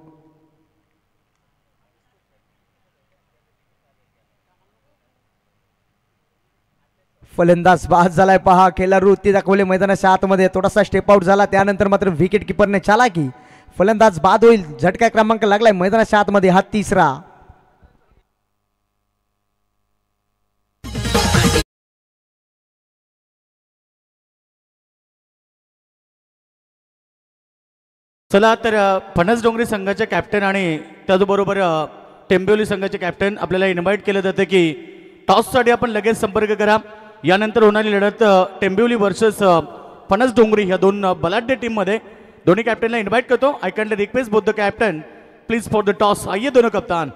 फलंदाज बाद झालाय पहा. खेळाडू ते दाखवले मैदानाच्या आतमध्ये थोडासा स्टेप आउट झाला त्यानंतर मात्र विकेट किपरने चालाकी. फलंदाज बाद होईल. झटका क्रमांक लागलाय मैदानाच्या आतमध्ये हा तिसरा. चला तर फणस डोंगरी संघाचे कॅप्टन आणि त्याचबरोबर टेंबिवली संघाचे कॅप्टन आपल्याला इन्व्हाइट केलं जातं की टॉससाठी आपण लगेच संपर्क करा. यानंतर होणारी लढत टेंबिवली वर्सेस फणस डोंगरी ह्या दोन बलाढ्य टीममध्ये दोन्ही कॅप्टनला इन्व्हाइट करतो. I kindly request both the captain please for the toss. आइए दोनों कप्तान.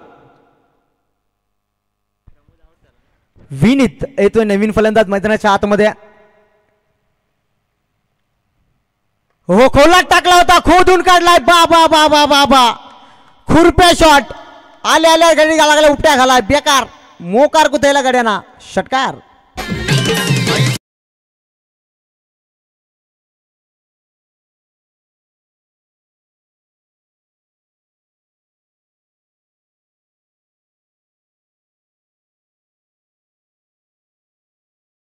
विनीत येतोय नवीन फलंदाज मैदानाच्या आतमध्ये. हो खोलात टाकला होता खोदून काढलाय. बा बा बा बा बा बा खुरप्या शॉट आल्या आल्या गडी लागला उपट्या घालाय. बेकार मोकार कुथायला गड्याना षटकार.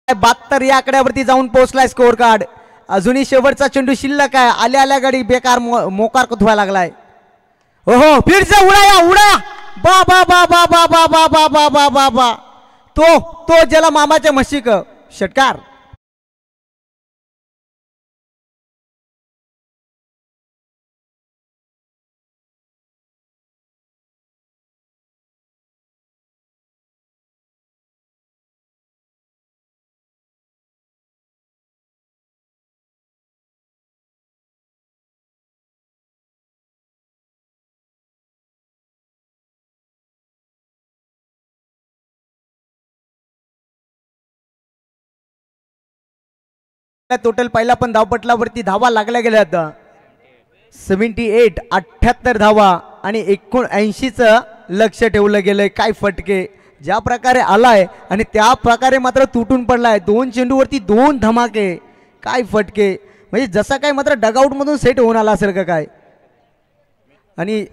बहात्तर या आकड्यावरती जाऊन पोहोचलाय स्कोअर कार्ड. अजूनही शेवटचा चेंडू शिल्लक आहे. आल्या आल्या गाडी बेकार मोकार कुथवायला लागलाय. हो हो फिरचा उडा उडा. बा बा बा बा बा बा बा बा बा बा बा बा तो ज्याला मामाच्या म्हशीक षटकार. टोटल पहिला पण धावपटलावरती धावा लागल्या गेल्या आता 78 78 धावा आणि 79च लक्ष ठेवलं गेलंय. काय फटके ज्या प्रकारे आलाय आणि त्या प्रकारे मात्र तुटून पडलाय. 2 चेंडूवरती 2 धमाके. काय फटके म्हणजे जसा काय मात्र डगआउट मधून सेट होऊन आला असेल का काय. आणि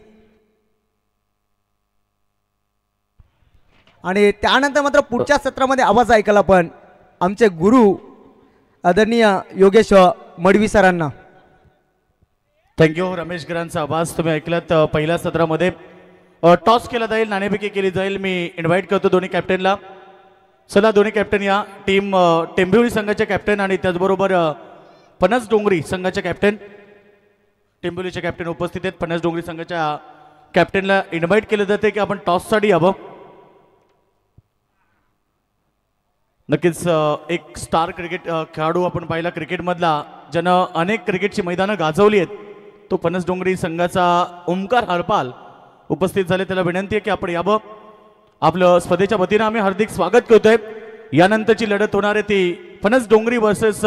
त्यानंतर मात्र पुढच्या सत्रामध्ये आवाज ऐकायला पण आमचे गुरु आदरणीय योगेश मडवी सरांना. थँक्यू. रमेश गिरांचा आवाज तुम्ही ऐकलात. पहिल्या सत्रामध्ये टॉस केला जाईल नाणेफेकी केली जाईल. मी इन्व्हाइट करतो दोन्ही कॅप्टनला. चला दोन्ही कॅप्टन या. टीम टेंबिवली संघाचे कॅप्टन आणि त्याचबरोबर फणस डोंगरी संघाचे कॅप्टन. टेंबिवलीचे कॅप्टन उपस्थित आहेत. फणस डोंगरी संघाच्या कॅप्टनला इन्व्हाइट केलं जाते की आपण टॉससाठी यावं. नक्कीच एक स्टार क्रिकेट खेळाडू आपण पाहिला क्रिकेटमधला ज्यानं अनेक क्रिकेटची मैदानं गाजवली आहेत तो फणस डोंगरी संघाचा ओमकार हरपाल उपस्थित झाले. त्याला विनंती आहे की आपण यावं. आपलं स्पर्धेच्या वतीनं आम्ही हार्दिक स्वागत करतोय. यानंतरची लढत होणार आहे ती फणस डोंगरी वर्सेस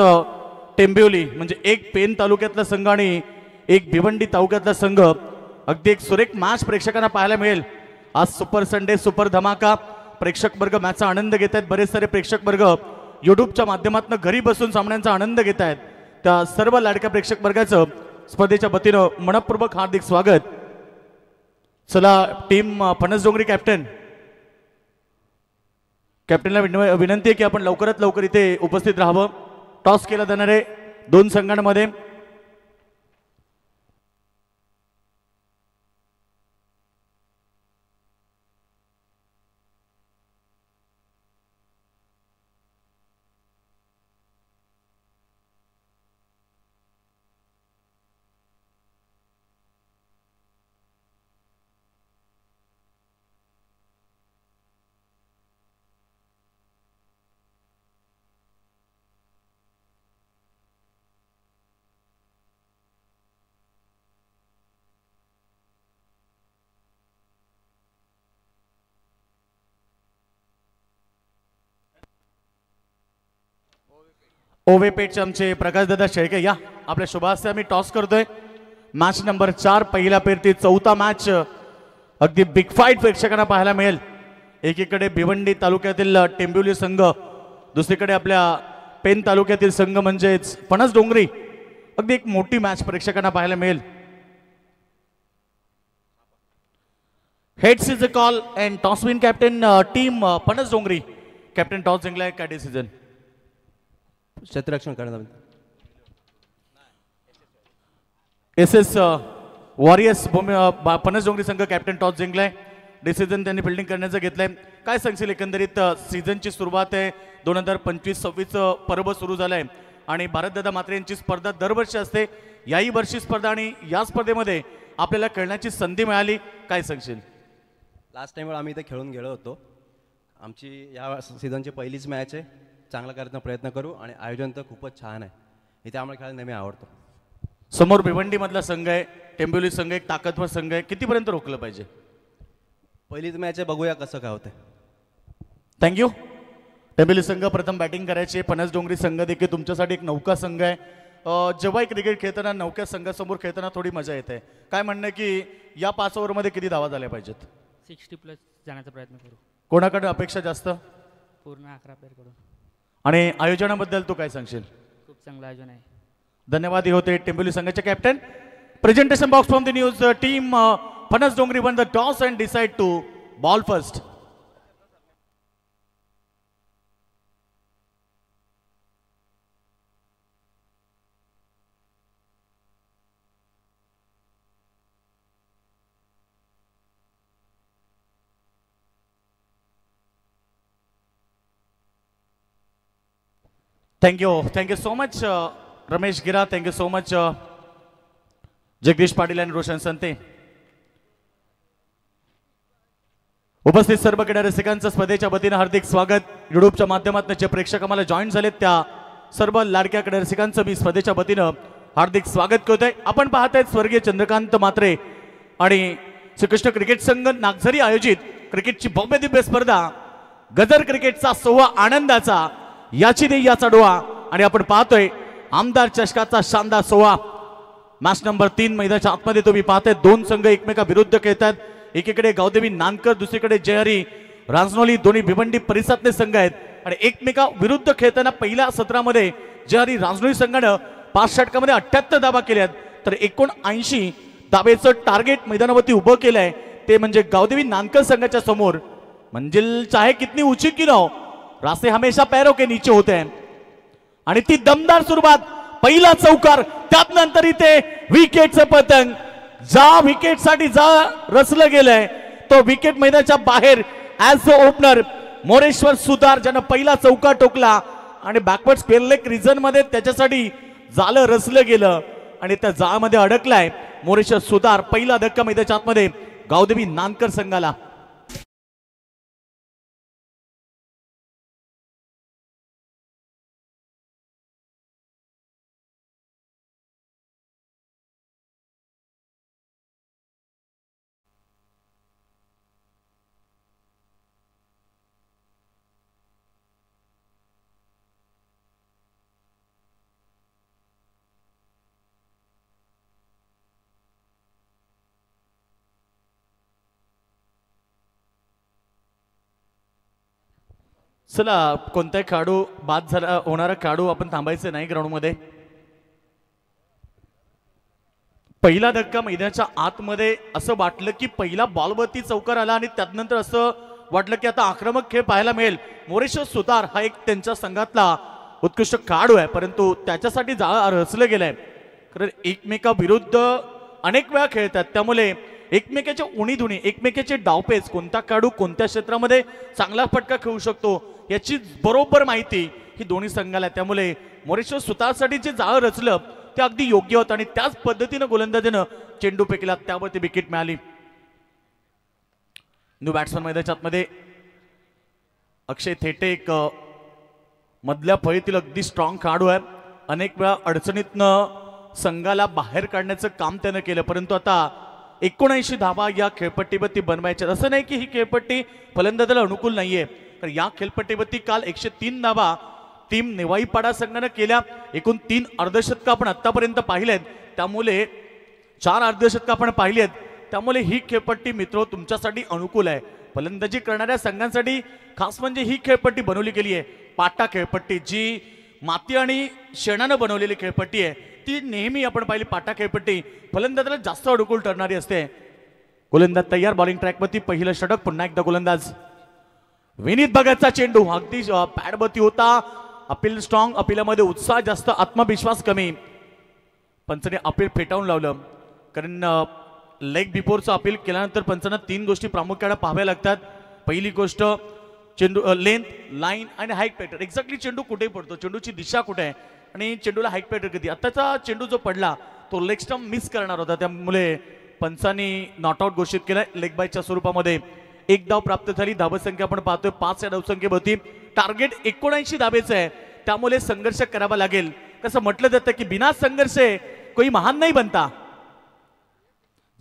टेंबिवली म्हणजे एक पेन तालुक्यातला संघ आणि एक भिवंडी तालुक्यातला संघ. अगदी एक सुरेख मॅच प्रेक्षकांना पाहायला मिळेल. आज सुपर संडे सुपर धमाका. प्रेक्षक वर्ग मॅचचा आनंद घेत आहेत. बरेच सारे प्रेक्षक वर्ग यूट्यूबच्या माध्यमातून घरी बसून सामन्यांचा आनंद घेत आहेत. त्या सर्व लाडक्या प्रेक्षक वर्गाचं स्पर्धेच्या वतीनं मनपूर्वक हार्दिक स्वागत. चला टीम फणस डोंगरी कॅप्टनला विनंती आहे की आपण लवकरात लवकर इथे उपस्थित राहावं. टॉस केला जाणार आहे 2 संघांमध्ये. ओवेपेठचे आमचे प्रकाशदादा शेळके या. आपल्या शुभास्ते आम्ही टॉस करतोय. मॅच नंबर 4 पहिला पेरती 4था मॅच. अगदी बिग फाईट प्रेक्षकांना पाहायला मिळेल. एकीकडे भिवंडी तालुक्यातील टेंबिवली संघ, दुसरीकडे आपल्या पेन तालुक्यातील संघ म्हणजेच पणस डोंगरी, अगदी एक मोठी मॅच प्रेक्षकांना पाहायला मिळेल. Heads is a call and toss win captain team Panas डोंगरी. कॅप्टन टॉस जिंकलाय काय डिसिजन? क्षेत्ररक्षण करणार. एस एस वॉरियर्स पणस डोंगरी संघ कॅप्टन टॉस जिंकलाय. डिसिजन त्यांनी फिल्डिंग करण्याचं घेतलंय. काय सांगशील एकंदरीत सीझनची सुरुवात आहे, 2025-26 पर्व सुरू झालंय आणि भारतदादा मात्रे यांची स्पर्धा दरवर्षी असते. याही वर्षी स्पर्धा आणि या स्पर्धेमध्ये आपल्याला खेळण्याची संधी मिळाली. काय सांगशील? लास्ट टाइम आम्ही इथे खेळून गेलो होतो. आमची या सीझनची पहिलीच मॅच आहे. चांगला करण्याचा प्रयत्न करू आणि आयोजन तर खूपच छान आहे. इथे आम्हाला खेळायला नेहमी आवडतो. समोर भिवंडीमधला संघ आहे, टेंबिवली संघ एक ताकदवर संघ आहे. कितीपर्यंत रोखलं पाहिजे? पहिलीच मॅच आहे, बघूया कसं काय होतं. थँक्यू. टेंबिवली संघ प्रथम बॅटिंग करायचे. पणस डोंगरी संघ देखील तुमच्यासाठी एक नौका संघ आहे. जेव्हाही क्रिकेट खेळताना नौक्या संघासमोर खेळताना थोडी मजा येते. काय म्हणणं की या 5 ओव्हरमध्ये किती धावा झाल्या पाहिजेत? 60+ जाण्याचा प्रयत्न करू. कोणाकडे अपेक्षा जास्त? पूर्ण 11 प्लेअरकडून. आणि आयोजनाबद्दल तू काय सांगशील? खूप चांगलं आयोजन आहे. धन्यवाद. हे होते टेंबिवली संघाचे captain. Presentation box from the news team Panas Dongri won the toss and decide to bowl first. Thank you so much Ramesh Gira. Thank you so much Jagdish Patil आणि रोशन संते. उपस्थित सर्व क्रीडा रसिकांचं स्पर्धेच्या वतीनं हार्दिक स्वागत. युट्यूबच्या माध्यमातून जे प्रेक्षक आम्हाला जॉईन झालेत त्या सर्व लाडक्या क्रीडा रसिकांचं मी स्पर्धेच्या वतीनं हार्दिक स्वागत करतोय. आपण पाहतायत स्वर्गीय चंद्रकांत मात्रे आणि श्रीकृष्ण क्रिकेट संघ नागझरी आयोजित क्रिकेटची भव्य दिव्य स्पर्धा गजर क्रिकेटचा सोहळा आनंदाचा याची देई याचा डोळा. आणि आपण पाहतोय आमदार चषकाचा शानदार सोहळा. मॅच नंबर 3 मैदानाच्या आतमध्ये तुम्ही पाहताय 2 संघ एकमेका विरुद्ध खेळतात. एकीकडे गावदेवी नानकर, दुसरीकडे जयहरी रांजनोली, दोन्ही भिवंडी परिसरातले संघ आहेत आणि एकमेका विरुद्ध खेळताना पहिल्या सत्रामध्ये जयहरी रांजनोली संघानं 5 षटकामध्ये 78 धावा केल्यात. तर 79 धावेचं टार्गेट मैदानावरती उभं केलंय ते म्हणजे गावदेवी नानकर संघाच्या समोर. मंजिल चाहे कितनी ऊंची की ना हो, रास्ते हमेशा पैरों के नीचे होते हैं. आणि ती दमदार सुरुवात, पहिला चौकार, त्यानंतर इथे विकेटचं पतंग. जा विकेट साठी जा रचलं गेलंय तो विकेट मैदानाच्या बाहेर ऍज अ ओपनर मोरेश्वर सुतार ज्यानं पहिला चौकार टोकला आणि बॅकवर्ड स्क्वेअर लेग रिजन मध्ये त्याच्यासाठी जालं रचलं गेलं आणि त्या जाळामध्ये अडकलाय मोरेश्वर सुतार. पहिला धक्का मैदानाच्या आतमध्ये गावदेवी नानकर संघाला. चला कोणताही खेळाडू बाद झाला होणारा खेळाडू आपण थांबायचं नाही ग्राउंडमध्ये. पहिला धक्का मैदानाच्या आतमध्ये असं वाटलं की पहिला बॉलवरती चौकार आला आणि त्यानंतर असं वाटलं की आता आक्रमक खेळ पाहायला मिळेल. मोरेश्वर सुतार हा एक त्यांच्या संघातला उत्कृष्ट खेळाडू आहे परंतु त्याच्यासाठी जाळं रचलं गेलंय. कारण एकमेका विरुद्ध अनेक वेळा खेळतात त्यामुळे एकमेकाच्या उणीधुणी एकमेकाचे डावपेच कोणता खेळाडू कोणत्या क्षेत्रामध्ये चांगला फटका खेळू शकतो याची बरोबर माहिती ही दोन्ही संघाला आहे. त्यामुळे मोरेश्वर सुतारसाठी जे जाळं रचलं ते अगदी योग्य होतं आणि त्याच पद्धतीनं गोलंदाजीनं चेंडू फेकला त्यावरती विकेट मिळाली. न्यू बॅट्समन मैदानाच्या आतमध्ये अक्षय थेटे एक मधल्या फळीतील अगदी स्ट्रॉंग खेळाडू आहे. अनेक वेळा अडचणीतनं संघाला बाहेर काढण्याचं काम त्यानं केलं परंतु आता 79 धावा या खेळपट्टीवरती बनवायच्या. असं नाही की ही खेळपट्टी फलंदाजाला अनुकूल नाहीये तर या खेळपट्टीवरती काल 103 धावा टीम नेवाईपाडा संघानं केल्या. एकूण 3 अर्धशतकं आपण आतापर्यंत पाहिलेत त्यामुळे 4 अर्धशतकं आपण पाहिली आहेत त्यामुळे ही खेळपट्टी मित्र तुमच्यासाठी अनुकूल आहे. फलंदाजी करणाऱ्या संघांसाठी खास म्हणजे ही खेळपट्टी बनवली गेली आहे. पाटा खेळपट्टी जी माती आणि शेणानं बनवलेली खेळपट्टी आहे. ती नेहमी आपण पाहिली पाटा खेळपट्टी फलंदाजाला जास्त अनुकूल ठरणारी असते. गोलंदाज तयार, बॉलिंग ट्रॅकवरती पहिलं षटक. पुन्हा एकदा गोलंदाज विनीत भगतचा चेंडू अगदी पॅडवरती होता. अपील स्ट्रॉंग, अपिलामध्ये उत्साह जास्त, आत्मविश्वास कमी. पंचाने अपील फेटाळून लावलं, कारण लेग बिफोरचं अपील केल्यानंतर पंचांना 3 गोष्टी प्रामुख्याने पाहाव्या लागतात. पहिली गोष्ट चेंडू लेंथ, लाईन आणि हाईट पॅटर्न. एक्झॅक्टली चेंडू कुठे पडतो, चेंडूची दिशा कुठे आहे आणि चेंडूला हाईट पॅटर्न किती. आताचा चेंडू जो पडला तो लेग स्टंप मिस करणार होता, त्यामुळे पंचांनी नॉट आउट घोषित केलाय. लेग बायच्या स्वरूपामध्ये 1 धाव प्राप्त झाली. धावसंख्या आपण पाहतोय 5 या धावसंख्येवरती. टार्गेट 79 धावेचं आहे, त्यामुळे संघर्ष करावा लागेल. कसं म्हटलं जातं की बिना संघर्ष कोई महान नहीं बनता.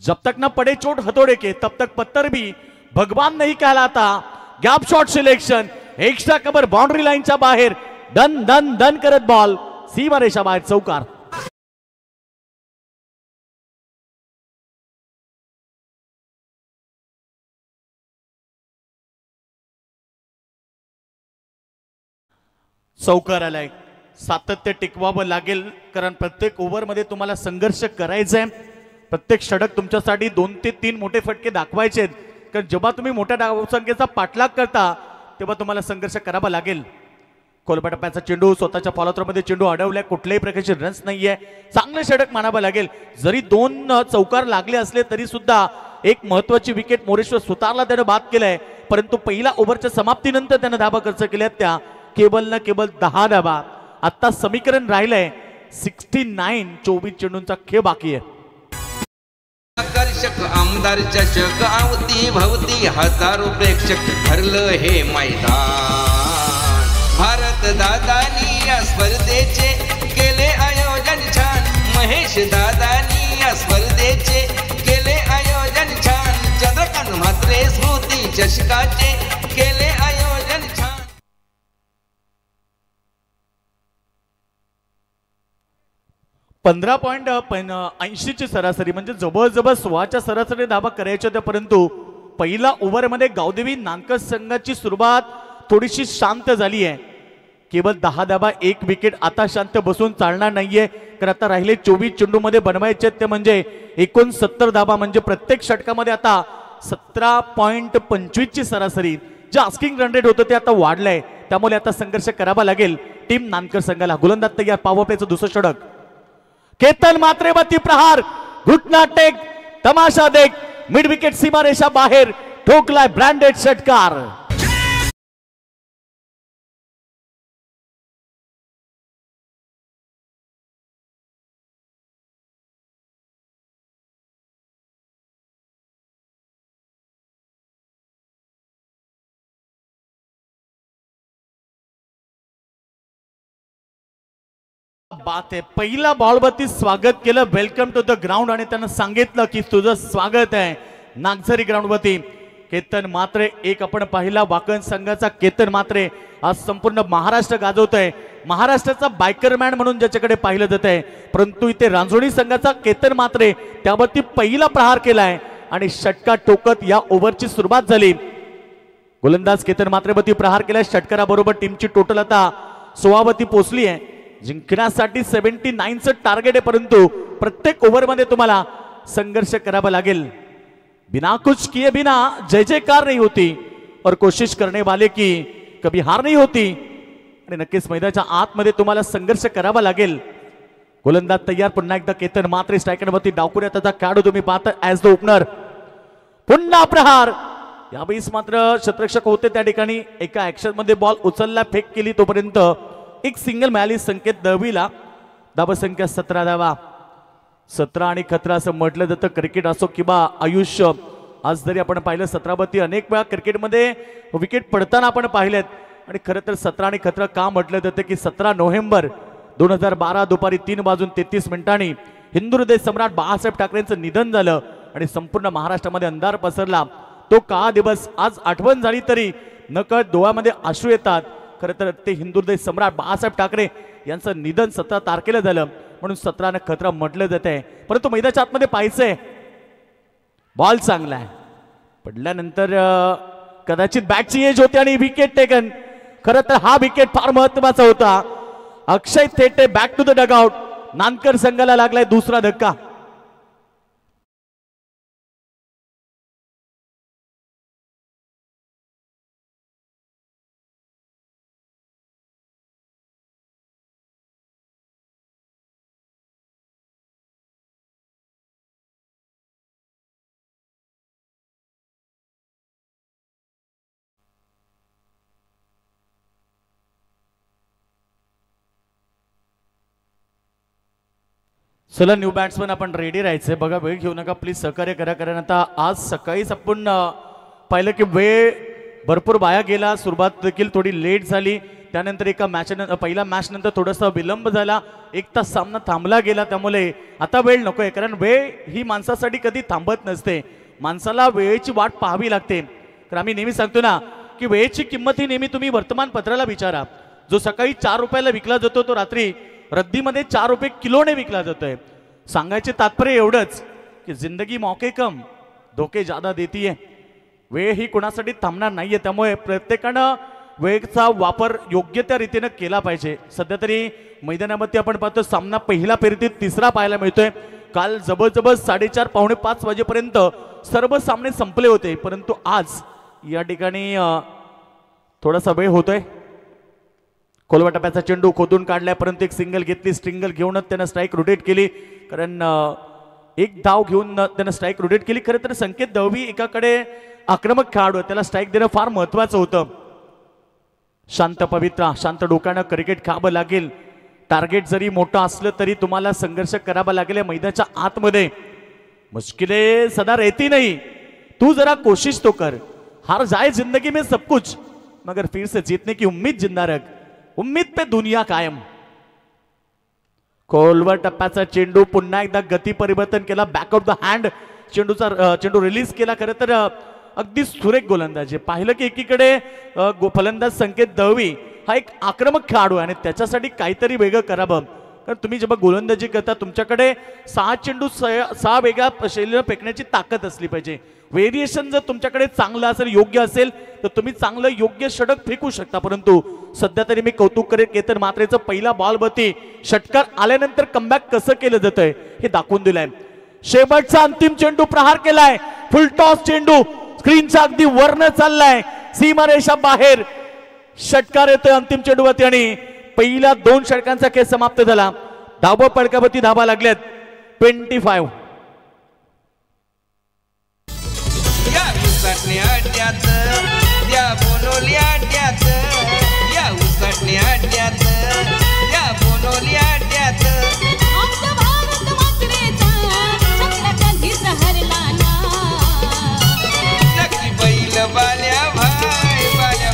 जब तक ना पड़े चोट हथौड़े के तब तक पत्थर भी भगवान नहीं कहलाता. Gap shot selection, extra cover boundary लाईनच्या बाहेर. डन डन डन करत बॉल सीमारेषा बाहेर, चौकार. चौकार आलाय. सातत्य टिकवावं लागेल, कारण प्रत्येक ओव्हरमध्ये तुम्हाला संघर्ष करायचा आहे. प्रत्येक षटक तुमच्यासाठी 2 ते 3 मोठे फटके दाखवायचे आहेत, कारण जेव्हा तुम्ही मोठ्या धावसंख्येचा पाठलाग करता तेव्हा तुम्हाला संघर्ष करावा लागेल. खोलपा टप्प्याचा चेंडू, स्वतःच्या फॉलोथ्रोमध्ये चेंडू अडवलाय, कुठल्याही प्रकारचे रन्स नाहीये. चांगले षटक मानावं लागेल. जरी 2 चौकार लागले असले तरी सुद्धा एक महत्वाची विकेट मोरेश्वर सुतारला त्याने बाद केलाय, परंतु पहिल्या ओव्हरच्या समाप्तीनंतर त्याने धाबा खर्च केल्यात त्या केवळ 10 धाबा. आता समीकरण राहिलंय 69. 24 चेंडूंचा खेळ बाकी आहे. आकर्षक आमदार चषक आवती भवती हजारो प्रेक्षक भरलं हे मैदान. भारत दादानी या स्पर्धेचे केले आयोजन छान. महेश दादानी या स्पर्धेचे केले आयोजन छान. चंद्रकांत म्हात्रे स्मृती चषकाचे केले आयोजन छान. 15.80 ची सरासरी, म्हणजे जवळजवळ 16च्या सरासरी धाबा करायच्या होत्या, परंतु पहिल्या ओव्हरमध्ये गावदेवी नानकर संघाची सुरुवात थोडीशी शांत झाली आहे. केवळ 10 धाबा, 1 विकेट. आता शांत बसून चालणार नाहीये, कारण आता राहिले 24 चेंडूमध्ये बनवायचे ते म्हणजे 69 धाबा, म्हणजे प्रत्येक षटकामध्ये आता 17.25 ची सरासरी. जे आस्किंग रन रेट होतं ते आता वाढलंय, त्यामुळे आता संघर्ष करावा लागेल टीम नानकर संघाला. गोलंदाज तयार, पॉवर प्लेचं दुसरं षटक. केतन मात्रेवरती प्रहार, घुटना टेक, तमाशा देख, मिड विकेट सीमारेषा बाहेर. ठोकलाय ब्रँडेड षटकार. बात आहे. पहिला बॉलवरती स्वागत केलं, वेलकम टू द ग्राउंड, आणि त्यांना सांगितलं की तुझं स्वागत आहे नागझरी ग्राउंडवरती. केतन मात्रे एक आपण पाहिला वाकण संघाचा केतन मात्रे आज संपूर्ण महाराष्ट्र गाजवतोय. महाराष्ट्राचा बायकरमॅन म्हणून ज्याच्याकडे पाहिलं जात आहे, परंतु इथे रांजोळी संघाचा केतन मात्रे त्यावरती पहिला प्रहार केलाय आणि षटका टोकत या ओव्हरची सुरुवात झाली. गोलंदाज केतन मात्रेवरती प्रहार केलाय. षटकाराबरोबर टीमची टोटल आता 16 वरती पोहोचली आहे. जिंकण्यासाठी 79चं टार्गेट आहे, परंतु प्रत्येक ओव्हरमध्ये तुम्हाला संघर्ष करावा लागेल. बिना कुछ किए बिना जय जयकार नहीं होती और कोशिश करने वाले की कभी हार नहीं होती. आणि नक्कीच मैदानाच्या आतमध्ये तुम्हाला संघर्ष करावा लागेल. गोलंदाज तयार, पुन्हा एकदा केतन मात्रे स्ट्रायकरवरती डावकुऱ्या त्याचा खेळाडू तुम्ही पाहता ऍज द ओपनर. पुन्हा प्रहार. यावेळेस मात्र शतरक्षक होते त्या ठिकाणी. एका ऍक्शन मध्ये बॉल उचलला, फेक केली, तोपर्यंत एक सिंगल मिळाली. संकेत दळवीला. धावसंख्या 17 धावा. 17 आणि खतरा असं म्हटलं जातं. क्रिकेट असो किंवा आयुष्य, आज जरी आपण पाहिलं 17 वरती अनेक वेळा क्रिकेटमध्ये विकेट पडताना आपण पाहिलेत. आणि खरं तर 17 आणि खतरा का म्हटलं जातं की 17 नोव्हेंबर 2012 दुपारी 3:33 हिंदू हृदय सम्राट बाळासाहेब ठाकरेंचं निधन झालं आणि संपूर्ण महाराष्ट्रामध्ये अंधार पसरला. तो काळा दिवस आज आठवण झाली तरी नकळत डोळ्यामध्ये अश्रू येतात. खरं तर ते हिंदू हृदय सम्राट बाळासाहेब ठाकरे यांचं निधन 17 तारखेला झालं, म्हणून 17 खतरा म्हटलं जात आहे. परंतु मैदानाच्या आतमध्ये पाहायचंय, बॉल चांगला आहे, पडल्यानंतर कदाचित बॅटची एज होती आणि विकेट टेकन. खरं तर हा विकेट फार महत्वाचा होता. Akshay Thete back to the dugout. Nankar संघाला लागलाय दुसरा धक्का. चला न्यू बॅट्समन आपण रेडी राहायचंय बघा. वेळ घेऊ नका प्लीज, सहकार्य करा. कारण आता आज सकाळीच आपण पाहिलं की वेळ भरपूर वाया गेला. सुरुवात देखील थोडी लेट झाली. त्यानंतर एका पहिल्या मॅच नंतर थोडासा विलंब झाला. 1 तास सामना थांबला गेला. त्यामुळे आता वेळ नकोय, कारण वेळ ही माणसासाठी कधी थांबत नसते. माणसाला वेळेची वाट पाहावी लागते. तर आम्ही नेहमी सांगतो ना की वेळेची किंमत ही नेहमी तुम्ही वर्तमानपत्राला विचारा. जो सकाळी 4 रुपयाला विकला जातो तो रात्री रद्दीमध्ये 4 रुपये किलोने विकला जातोय. सांगायचे तात्पर्य एवढंच की जिंदगी मौके कम धोके ज्यादा देती है. वेळ ही कोणासाठी थांबणार नाहीये. त्यामुळे प्रत्येकानं वेळेचा वापर योग्य त्या रीतीने केला पाहिजे. सध्या तरी मैदानामध्ये आपण पाहतो सामना पहिला फेरीत तिसरा पाहायला मिळतोय. काल जबरदस्त 4:30 पावणे 5 वाजेपर्यंत सर्व सामने संपले होते, परंतु आज या ठिकाणी थोडासा वेळ होतोय. कोलवा टप्प्याचा चेंडू खोदून काढलाय, परंतु एक सिंगल घेतली. स्ट्रिंगल घेऊनच त्यानं स्ट्राईक रोटेट केली, कारण एक धाव घेऊन त्यानं स्ट्राईक रोटेट केली. खरं तर संकेत दळवी एकाकडे आक्रमक खेळाडू, त्याला स्ट्राईक देणं फार महत्वाचं होतं. शांत पवित्रा, शांत डोक्यानं क्रिकेट खेळावं लागेल. टार्गेट जरी मोठं असलं तरी तुम्हाला संघर्ष करावा लागेल या मैदानाच्या आतमध्ये. मुश्किलें सदा रहती नहीं, तू जरा कोशिश तो कर. हार जाए जिंदगी में सब कुछ, मगर फिर से जीतने की उम्मीद जिंदा रख. उम्मीद पे दुनिया कायम. खोलवर टप्प्याचा चेंडू पुन्हा एकदा गती परिवर्तन केला. बॅक ऑफ द हँड चेंडू रिलीज केला. खरं तर अगदी सुरेख गोलंदाजी. पाहिलं की एकीकडे फलंदाज संकेत दळवी हा एक आक्रमक खेळाडू आहे आणि त्याच्यासाठी काहीतरी वेगळं करावं. कारण तुम्ही जेव्हा गोलंदाजी करता तुमच्याकडे 6 चेंडू 6 वेगळ्या शैलीनं फेकण्याची ताकद असली पाहिजे. व्हेरिएशन जर तुमच्याकडे चांगलं असेल, योग्य असेल, तर तुम्ही चांगलं योग्य षटक फेकू शकता. परंतु सध्या तरी मी कौतुक करेन केतन म्हात्रेचं पहिला बॉलवरती षटकार आल्यानंतर कमबॅक कसं केलं जातंय हे दाखवून दिलंय. शेवटचा अंतिम चेंडू प्रहार केलाय. फुल टॉस चेंडू स्क्रीनच्या अगदी वरनं चाललाय, सीमारेषा बाहेर. षटकार येतोय अंतिम चेंडूवरती आणि पहिल्या 2 षटकांचा खेळ समाप्त झाला. धावा पडकावरती धावा लागल्यात 25. या उसाटण्या अड्ड्यात त्या बोनोली अड्ड्यात, या उसाटण्या अड्ड्यात त्या बोनोली अड्ड्यात. आमचा भारत मात्रेचा चक्र कधीच हरला ना. नक्की बैल बाल्या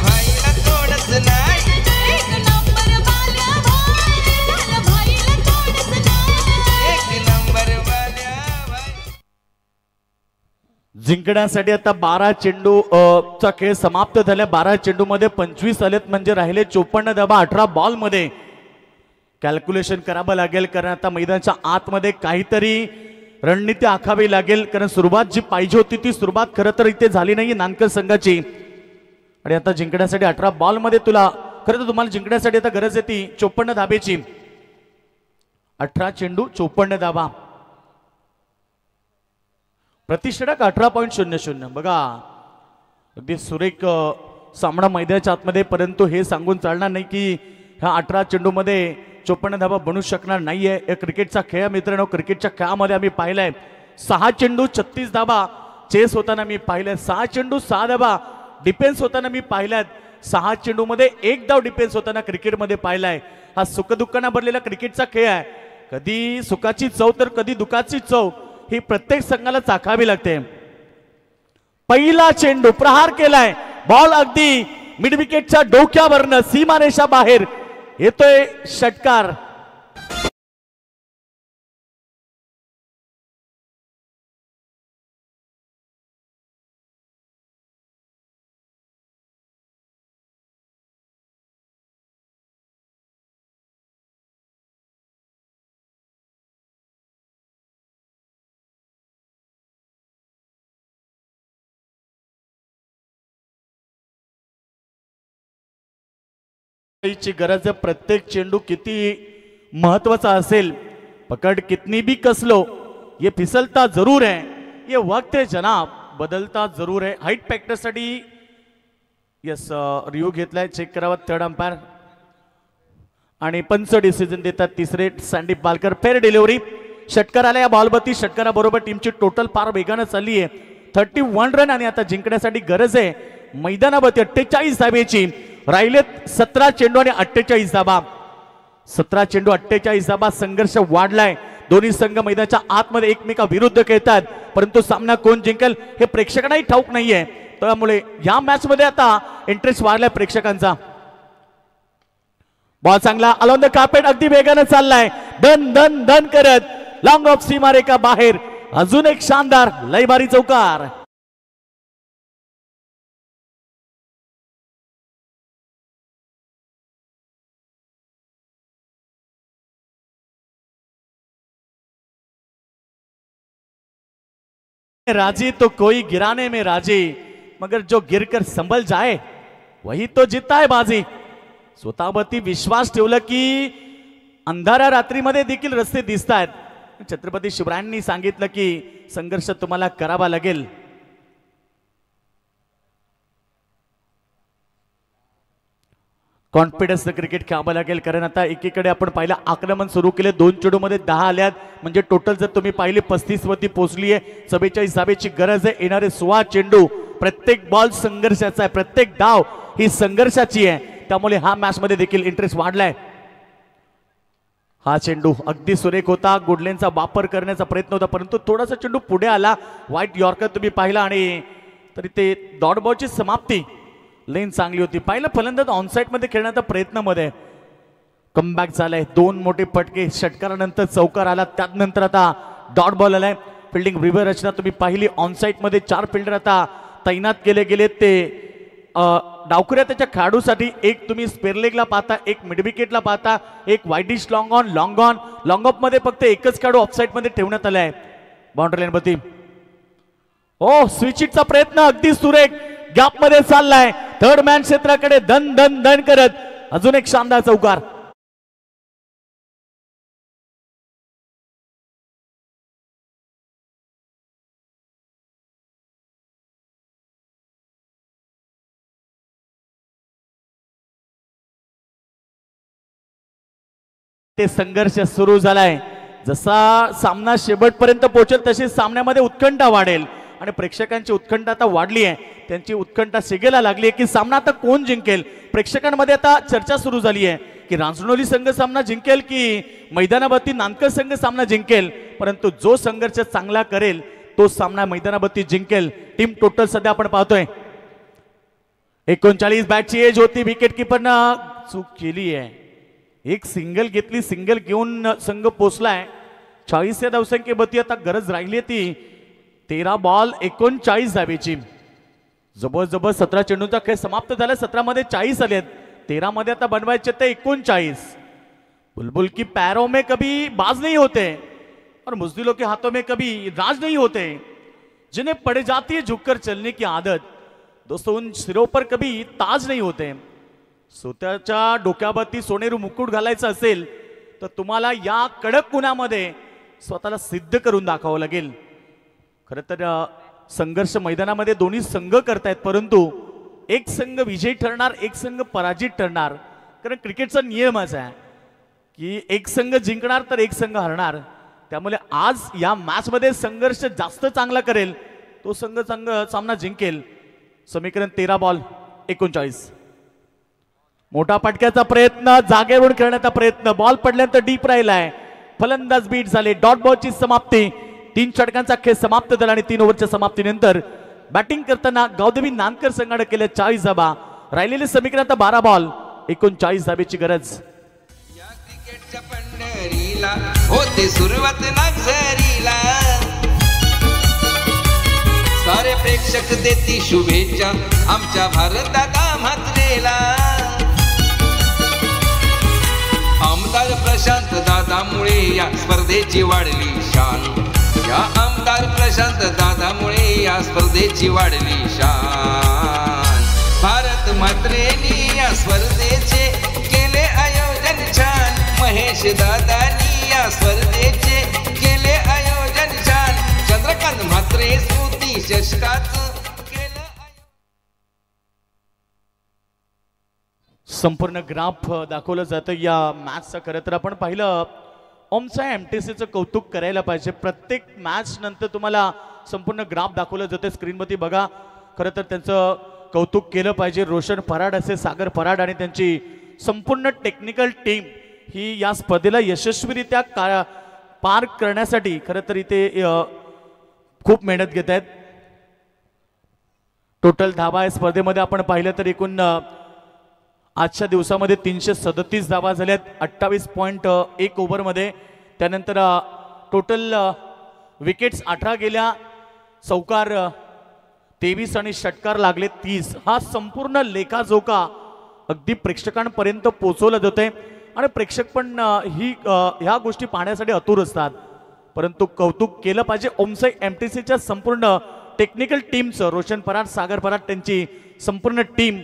भाईला तोडच नाही. एक नंबर बाल्या भाई, झालं भाईला तोडच नाही. एक नंबर बाल्या भाई. जिंकण्यासाठी आता 12 चेंडू चा खेळ समाप्त झाला. 12 चेंडू मध्ये 25 आलेत, म्हणजे राहिले 54 धावा 18 बॉल मध्ये. कॅल्क्युलेशन करावं लागेल, कारण आता मैदानाच्या आतमध्ये काहीतरी रणनीती आखावी लागेल. कारण सुरुवात जी पाहिजे होती ती सुरुवात खरं तर इथे झाली नाही नानकर संघाची. आणि आता जिंकण्यासाठी 18 बॉल मध्ये खरं तर तुम्हाला जिंकण्यासाठी आता गरज आहे ती 54 धाबेची. 18 चेंडू 54 धावा. प्रतिषटक 18.00. बघा अगदी सुरेख सामना मैदानाच्या आतमध्ये. परंतु हे सांगून चालणार नाही की ह्या 18 चेंडू मध्ये 54 धावा बनू शकणार नाहीये. या क्रिकेटचा खेळ मित्रांनो, क्रिकेटच्या खेळामध्ये आम्ही पाहिलंय 6 चेंडू 36 धावा चेस होताना मी पाहिलंय. 6 चेंडू 6 धावा डिफेन्स होताना मी पाहिल्यात. 6 चेंडू मध्ये 1 धाव डिफेन्स होताना क्रिकेटमध्ये पाहिलाय. हा सुखदुःखाने भरलेला क्रिकेटचा खेळ आहे. कधी सुखाची चव तर कधी दुःखाची चव ही प्रत्येक संघाला चाखावी लागते. पहिला चेंडू प्रहार केलाय. बॉल अगदी मिड विकेटच्या डोक्यावरनं सीमारेषा बाहेर येतोय. षटकार. ची गरज आहे. प्रत्येक चेंडू किती महत्वाचा असेल, पकड़ कितनी भी कस लो, ये फिसलता जरूर है, ये वक्त है जनाब, बदलता जरूर है. हाईट फॅक्टरसाठी यस रिव्ह्यू घेतलाय, चेक करावा थर्ड अंपायर आणि पंच डिसिजन देतात. तिसरे संदीप बालकर, फेअर डिलिव्हरी. षटकार आला या बॉलवरती. षटकाराबरोबर टीमची टोटल फार वेगानं चालली आहे. 31 रन आणि आता जिंकण्यासाठी गरज आहे मैदानावरती 48 धाब्याची. राहिलेत 17 चेंडू आणि 48 धाबा. 17 चेंडू 48 धाबा. संघर्ष वाढलाय. दोन्ही संघ मैदानाच्या आतमध्ये एकमेका विरुद्ध खेळतात, परंतु सामना कोण जिंकेल हे प्रेक्षकांनाही ठाऊक नाहीये. त्यामुळे या मॅच मध्ये आता इंटरेस्ट वाढलाय प्रेक्षकांचा. बॉल चांगला अलॉन द कार्पेट, अगदी वेगानं चाललाय, धन धन धन करत लॉंग ऑफ सीमारेखा बाहेर. अजून एक शानदार लयबारी चौकार. राजी तो कोई गिराने में राजी, मगर जो गिरकर संभल जाए वही तो जीता है बाजी. स्वतःवरती विश्वास ठेवला की अंधाऱ्या रात्रीमध्ये देखील रस्ते दिसत आहेत. छत्रपती शिवरायांनी सांगितलं की संघर्ष तुम्हाला करावा लागेल. कॉन्फिडन्स क्रिकेट खेळावं लागेल, कारण आता एकीकडे आपण पाहिलं आक्रमण सुरू केले. 2 चेंडू मध्ये 10 आल्यात, म्हणजे टोटल जर तुम्ही पाहिले 35 वरती पोहोचली आहे. 44 धाब्याची गरज आहे. येणारे 16 चेंडू, प्रत्येक बॉल संघर्षाचा आहे, प्रत्येक डाव ही संघर्षाची आहे. त्यामुळे हा मॅच मध्ये देखील इंटरेस्ट वाढलाय. हा चेंडू अगदी सुरेख होता. गुडलेनचा वापर करण्याचा प्रयत्न होता, परंतु थोडासा चेंडू पुढे आला. व्हाईट यॉर्कर तुम्ही पाहिला आणि तरी ते डॉट बॉलची समाप्ती. लेन चांगली होती. पाहिलं फलंदाज ऑनसाइड मध्ये खेळण्याचा प्रयत्न मध्ये कमबॅक झालाय. 2 मोठे फटके, षटकारानंतर चौकार आला, त्यानंतर आता डॉट बॉल आलाय. फिल्डिंग रिव्हर रचना तुम्ही पाहिली. ऑनसाइड मध्ये 4 फिल्डर आता तैनात केले गेले. ते डावखुऱ्या त्याच्या खेळाडूसाठी एक तुम्ही स्पेअर लेगला पाहता, एक मिड विकेटला पाहता, एक widish long on, long of मध्ये फक्त एकच खेळाडू ऑफसाइड मध्ये ठेवण्यात आलाय बाउंड्री लाईन वरती. ओ स्विच हिटचा प्रयत्न अगदी सुरेख गॅप मध्ये चाललाय. थर्ड मॅन क्षेत्राकडे धन धन धन करत अजून एक शानदार चौकार. ते संघर्ष सुरू झालाय. जसा सामना शेवटपर्यंत पोहोचेल तशी सामन्यामध्ये उत्कंठा वाढेल आणि प्रेक्षकांची उत्कंठा आता वाढली आहे. त्यांची उत्कंठा शिगेला लागली आहे की सामना आता कोण जिंकेल. प्रेक्षकांमध्ये आता चर्चा सुरू झाली आहे की रांजणोली संघ सामना जिंकेल की मैदानावरती नानकर संघ सामना जिंकेल. परंतु जो संघर्ष चांगला करेल तो सामना मैदानावरती जिंकेल. टीम टोटल सध्या आपण पाहतोय 39 बॅटची एज होती. विकेट किपरनं चूक केली आहे. एक सिंगल घेतली, सिंगल घेऊन संघ पोचलाय. 40 या धावसंख्येवरती आता गरज राहिली ती 13 बॉल 39 धावेची. जबरजबर 17 चेंडूंचा खेळ समाप्त झाला. 17 मध्ये 40 आले, 13 मध्ये आता बनवायचे ते 39. बुलबुल की पैरों में कभी बाज नहीं होते और मुजदिलों के हाथों में कभी राज नहीं होते. जिन्हें पड़ जाती है झुककर चलने की आदत, दोस्तों उन सिरों पर कभी ताज नहीं होते. स्वतःच्या डोक्यावरती सोनेरू मुकुट घालायचं असेल तर तुम्हाला या कडक उन्हामध्ये स्वतःला सिद्ध करून दाखवावं लागेल. खरं तर संघर्ष मैदानामध्ये दोन्ही संघ करतायत, परंतु एक संघ विजयी ठरणार, एक संघ पराजित ठरणार. कारण क्रिकेटचा नियमच आहे की एक संघ जिंकणार तर एक संघ हरणार. त्यामुळे आज या मॅच मध्ये संघर्ष जास्त चांगला करेल तो संघ सामना जिंकेल. समीकरण 13 बॉल 39. मोठा फटक्याचा प्रयत्न, जागेवरून खेळण्याचा प्रयत्न, बॉल पडल्यानंतर डीप राहिलाय. फलंदाज बीट झाले. डॉट बॉलची समाप्ती. 3 षटकांचा खेळ समाप्त झाला आणि 3 ओव्हरच्या समाप्तीनंतर बॅटिंग करताना गावदेवी नानकर संघाने केले 40 धाबा. राहिलेले समीकरण आता 12 बॉल 39 धाबेची गरज. या क्रिकेटच्या पंढरीला होते सुरुवात नागझरीला. सारे प्रेक्षक देती शुभेच्छा आमच्या भारतदादा म्हात्रेला. आमदार प्रशांत दादामुळे या स्पर्धेची वाढली शान. या आमदार प्रशांत दादामुळे या स्पर्धेची वाढली शान. भारत म्हात्रेनी या स्पर्धेचे दादानी या स्पर्धेचे केले आयोजन छान. चंद्रकांत म्हात्रे स्मृती शशकाचं केलं संपूर्ण ग्राफ दाखवलं जातं या मॅचचं. खरं तर आपण पाहिलं ओमसाई एमटीसीचं कौतुक करायला पाहिजे. प्रत्येक मॅच नंतर तुम्हाला संपूर्ण ग्राफ दाखवलं जातं स्क्रीनवरती बघा. खरं तर त्यांचं कौतुक केलं पाहिजे. रोशन फराड असे सागर फराड आणि त्यांची संपूर्ण टेक्निकल टीम ही या स्पर्धेला यशस्वीरित्या पार करण्यासाठी खरं तर इथे खूप मेहनत घेत आहेत. टोटल धावा या स्पर्धेमध्ये आपण पाहिलं तर एकूण आजच्या दिवसामध्ये 337 धावा झाल्यात 28.1 ओव्हरमध्ये. त्यानंतर टोटल विकेट्स 18 गेल्या, चौकार 23 आणि षटकार लागले 30. हा संपूर्ण लेखाजोखा अगदी प्रेक्षकांपर्यंत पोहोचवला जातोय आणि प्रेक्षक पण ह्या गोष्टी पाहण्यासाठी आतुर असतात. परंतु कौतुक केलं पाहिजे ओमसाई एमटीसीच्या संपूर्ण टेक्निकल टीमचं. रोशन फराड सागर फराड त्यांची संपूर्ण टीम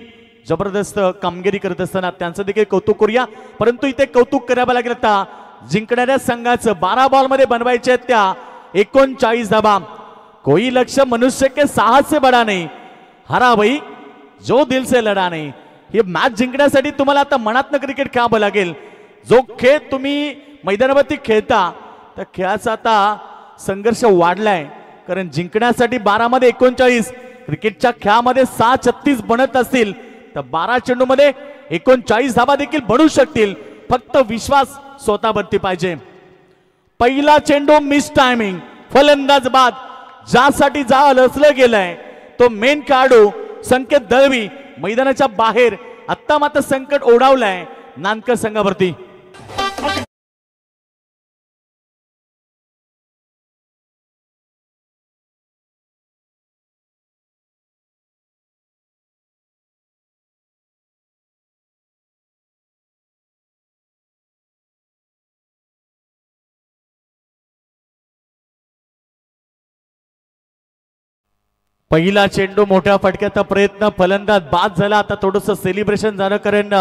जबरदस्त कामगिरी करत असताना त्यांचं देखील कौतुक करूया. परंतु इथे कौतुक करावं लागेल आता जिंकणाऱ्या संघाचं. 12 बॉलमध्ये बनवायचे त्या 39 धावा. कोई लक्ष्य मनुष्य के साहस से बडा नहीं, हरा भाई जो दिल से लढा नहीं. ही मॅच जिंकण्यासाठी तुम्हाला आता मनातनं क्रिकेट खेळावं लागेल. जो खेळ तुम्ही मैदानावरती खेळता त्या खेळाचा आता संघर्ष वाढलाय. कारण जिंकण्यासाठी 12 मध्ये 39, क्रिकेटच्या खेळामध्ये 6-36 बनत असतील तर 12 चेंडूमध्ये 39 धावा देखील बनू शकतील. फक्त विश्वास स्वतःवरती पाहिजे. पहिला चेंडू मिस टायमिंग, फलंदाज बाद. ज्यासाठी लसलं गेलंय तो मेन खेळाडू संकेत दळवी मैदानाच्या बाहेर. आत्ता मात्र संकट ओढावलंय नानकर संघावरती. पहिला चेंडू मोठ्या फटक्याचा प्रयत्न, फलंदाज बाद झाला. आता थोडस सेलिब्रेशन झालं कारण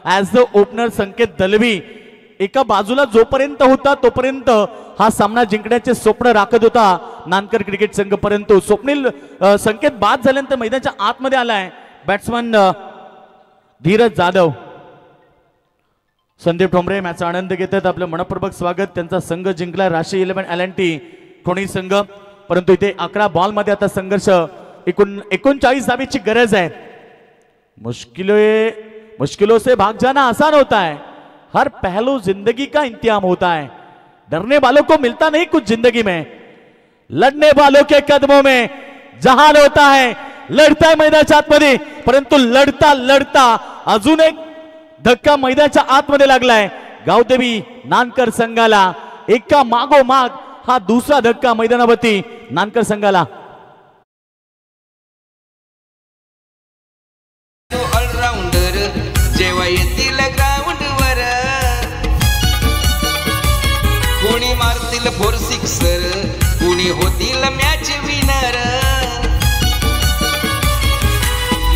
ऍज द ओपनर संकेत दलवी एका बाजूला जोपर्यंत होता तोपर्यंत हा सामना जिंकण्याचे स्वप्न राखत होता नानकर क्रिकेट संघ. परंतु स्वप्नील संकेत बाद झाल्यानंतर मैदानाच्या आतमध्ये आलाय बॅट्समन धीरज जाधव. संदीप ठोंबरे मॅचचा आनंद घेतात. आपलं मनपूर्वक स्वागत. त्यांचा संघ जिंकला राशी 11 LNT ठोणी संघ. परंतु इथे 11 बॉलमध्ये आता संघर्ष. 39 धावेची गरज आहे. मुश्किलों से भाग जाना आसान होता है, हर पहलू जिंदगी का इंतजाम होता है. डरने वालों को मिलता नहीं कुछ जिंदगी में, लड़ने वालों के कदमों में जहान होता है. लढताय मैदानाच्या आतमध्ये, परंतु लढता लढता अजून एक धक्का मैदानाच्या आतमध्ये लागलाय गावदेवी नानकर संघाला. एका मागोमाग हा दुसरा धक्का मैदानावरती नानकर संघाला. ऑलराऊंडर जेव्हा येतील ग्राउंडवर, कोणी मारतील 4 सिक्सर, कोणी होतील मॅच विनर.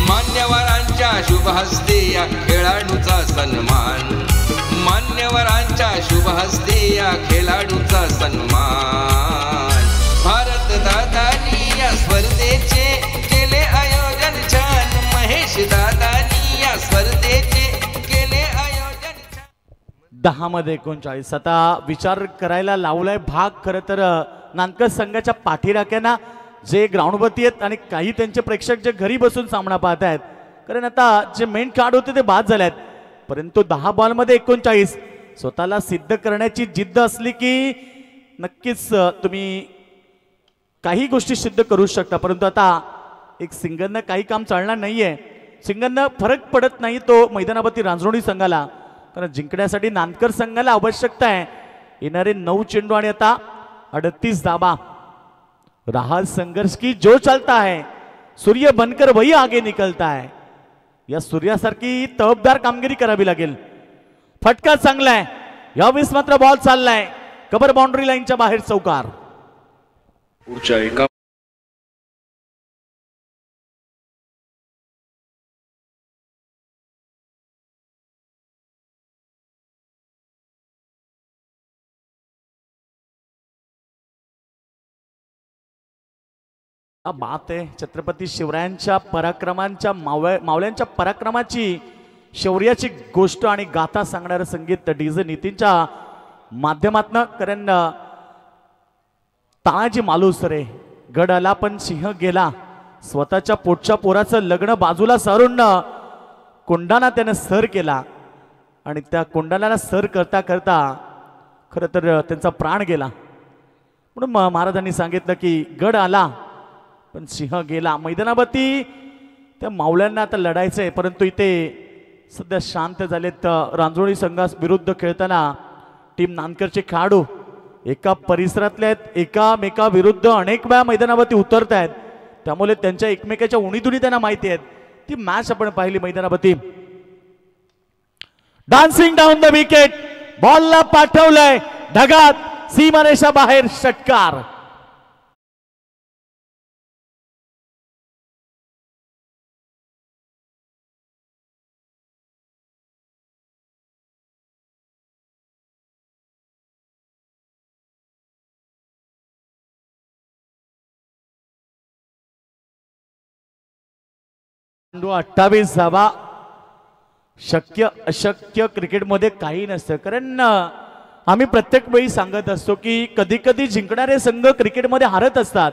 मान्यवरांच्या शुभ हस्ते या खेळाडूचा सन्मान, मान्यवरांच्या शुभ हस्ते या खेळाडूचा सन्मान. भारत दादानी या स्पर्धेचे केले आयोजन छान, महेश दादानी या स्पर्धेचे केले आयोजन छान. 10 मध्ये 39. आता विचार करायला लावलाय भाग खरं तर नानकर संघाच्या पाठीराख्यांना जे ग्राउंडवरती आहेत आणि काही त्यांचे प्रेक्षक जे घरी बसून सामना पाहत आहेत. कारण आता जे मेन खेळाडू होते ते बाद झाले आहेत. परंतु 10 बॉलमध्ये 39 स्वतःला सिद्ध करण्याची जिद्द असली की नक्कीच तुम्ही काही गोष्टी सिद्ध करू शकता. परंतु आता एक सिंगरनं काही काम चालणार नाहीये. सिंगरनं फरक पडत नाही तो मैदानावरती रांजणोडी संघाला. कारण जिंकण्यासाठी नानकर संघाला आवश्यकता आहे येणारे 9 चेंडू आणि आता 38 धावा. रहा संघर्ष की जो चलता है, सूर्य बनकर वही आगे निकलता है. या सूर्यासारखी तबदार कामगिरी करावी लागेल. फटका चांगला आहे यावेळेस मात्र बॉल चाललाय कव्हर बाउंड्री लाईनच्या बाहेर चौकार. पुढच्या एका क्या बात आहे. छत्रपती शिवरायांच्या पराक्रमांच्या मावळ्यांच्या पराक्रमाची शौर्याची गोष्ट आणि गाथा सांगणारं संगीत डीजे नितीनच्या माध्यमातनं. कारण तानाजी मालुसरे गड आला पण सिंह गेला. स्वतःच्या पोटच्या पोराचं लग्न बाजूला सारून कोंडाणा त्यानं सर केला आणि त्या कोंडाण्याला सर करता करता खरं तर त्यांचा प्राण गेला. म्हणून महाराजांनी सांगितलं की गड आला पण सिंह गेला. मैदानावरती त्या मावळ्यांना आता लढायचं आहे, परंतु इथे सध्या शांत झालेत. रांजोळी संघास विरुद्ध खेळताना टीम नानकरचे खेळाडू एका परिसरातले आहेत, एकामेकाविरुद्ध अनेक वेळा मैदानावरती उतरत आहेत. त्यामुळे त्यांच्या एकमेकाच्या उणीधुणी त्यांना माहिती आहेत. ती मॅच आपण पाहिली मैदानावरती. डान्सिंग डाऊन द विकेट, बॉलला पाठवलंय ढगात, सीमारेषा बाहेर, षटकार. चेंडू 28 धावा. शक्य अशक्य क्रिकेटमध्ये काही नसतं. कारण आम्ही प्रत्येक वेळी सांगत असतो की कधी कधी जिंकणारे संघ क्रिकेटमध्ये हारत असतात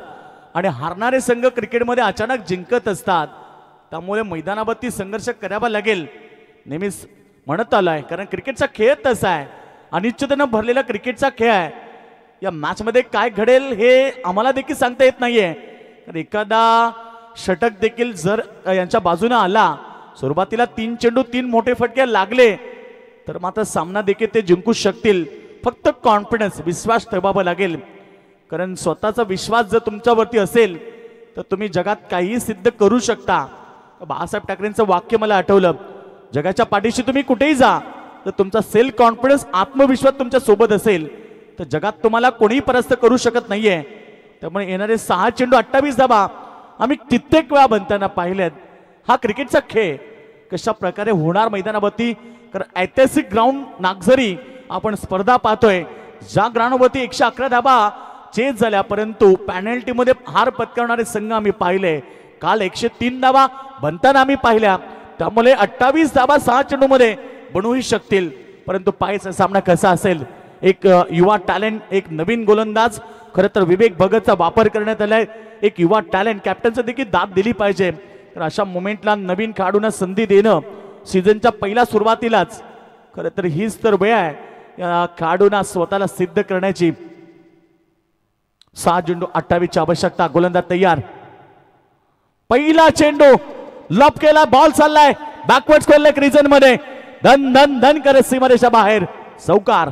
आणि हारणारे संघ क्रिकेटमध्ये अचानक जिंकत असतात. त्यामुळे मैदानावरती संघर्ष करावा लागेल नेहमीच म्हणत आलोय. कारण क्रिकेटचा खेळ तसा आहे, अनिश्चिततेनं भरलेला क्रिकेटचा खेळ आहे. या मॅचमध्ये काय घडेल हे आम्हाला देखील सांगता येत नाहीये. कारण एखादा षटक देखील जर यांच्या बाजूने आला, सुरुवातीला 3 चेंडू 3 मोठे फटके लागले तर मात्र सामना देखील ते जिंकू शकतील. फक्त कॉन्फिडन्स, विश्वास ठेवावा लागेल. कारण स्वतःचा विश्वास जर तुमच्यावरती असेल तर तुम्ही जगात काहीही सिद्ध करू शकता. बाळासाहेब ठाकरेंचं वाक्य मला आठवलं, जगाच्या पाठीशी तुम्ही कुठेही जा तर तुमचा सेल्फ कॉन्फिडन्स, आत्मविश्वास तुमच्या सोबत असेल तर जगात तुम्हाला कोणीही परास्त करू शकत नाहीये. त्यामुळे येणारे 6 चेंडू 28 धावा आम्ही कित्येक वेळा बनताना पाहिलेत. हा क्रिकेटचा खेळ कशा प्रकारे होणार मैदानावरती. कारण ऐतिहासिक ग्राउंड नागझरी आपण स्पर्धा पाहतोय, ज्या ग्राउंडवरती 111 धावा चेज झाल्या, परंतु पॅनल्टीमध्ये हार पत्करणारे संघ आम्ही पाहिले. काल 103 धावा बनताना आम्ही पाहिल्या. त्यामुळे 28 धावा 6 चेंडूमध्ये बनवूही शकतील. परंतु पाहायचा सामना कसा असेल. एक युवा टॅलेंट, एक नवीन गोलंदाज, खरं तर विवेक भगतचा वापर करण्यात आलाय. एक युवा टॅलेंट, कॅप्टनचं देखील दाद दिली पाहिजे. तर अशा मोमेंटला नवीन खेळाडूंना संधी देणं सीझनच्या पहिल्या सुरुवातीलाच खरं तर हीच तर वेळ आहे या खेळाडूंना स्वतःला सिद्ध करण्याची. 6 चेंडू 28 ची आवश्यकता. गोलंदाज तयार. पहिला चेंडू लॉप केला, बॉल चाललाय बॅकवर्ड स्क्वेअर लेग रिजन मध्ये, धन धन धन करत सीमारेषा बाहेर, चौकार.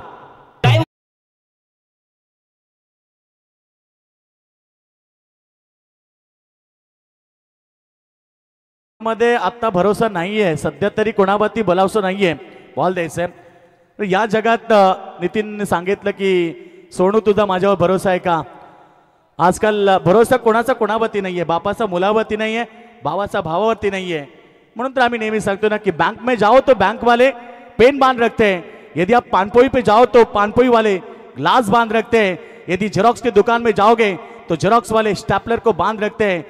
मध्ये आता भरोसा नाहीये सध्या तरी, कोणावरती बोलावसं नाहीये. बॉल द्यायचंय. या जगात नितीन सांगितलं की सोनू तुझा माझ्यावर भरोसा आहे का. आजकाल भरोसा कोणाचा कोणावरती नाहीये. बापाचा मुलावरती नाहीये, भावाचा भावावरती नाहीये. म्हणून तर आम्ही नेहमी सांगतो ना की बैंक में जाओ तो बैंक वाले पेन बांध रखते हैं, यदि आप पानपोई पे जाओ तो पानपोई वाले ग्लास बांध रखते हैं, यदि जेरोक्स की दुकान में जाओगे तो जेरोक्स वाले स्टैपलर को बांध रखते हैं,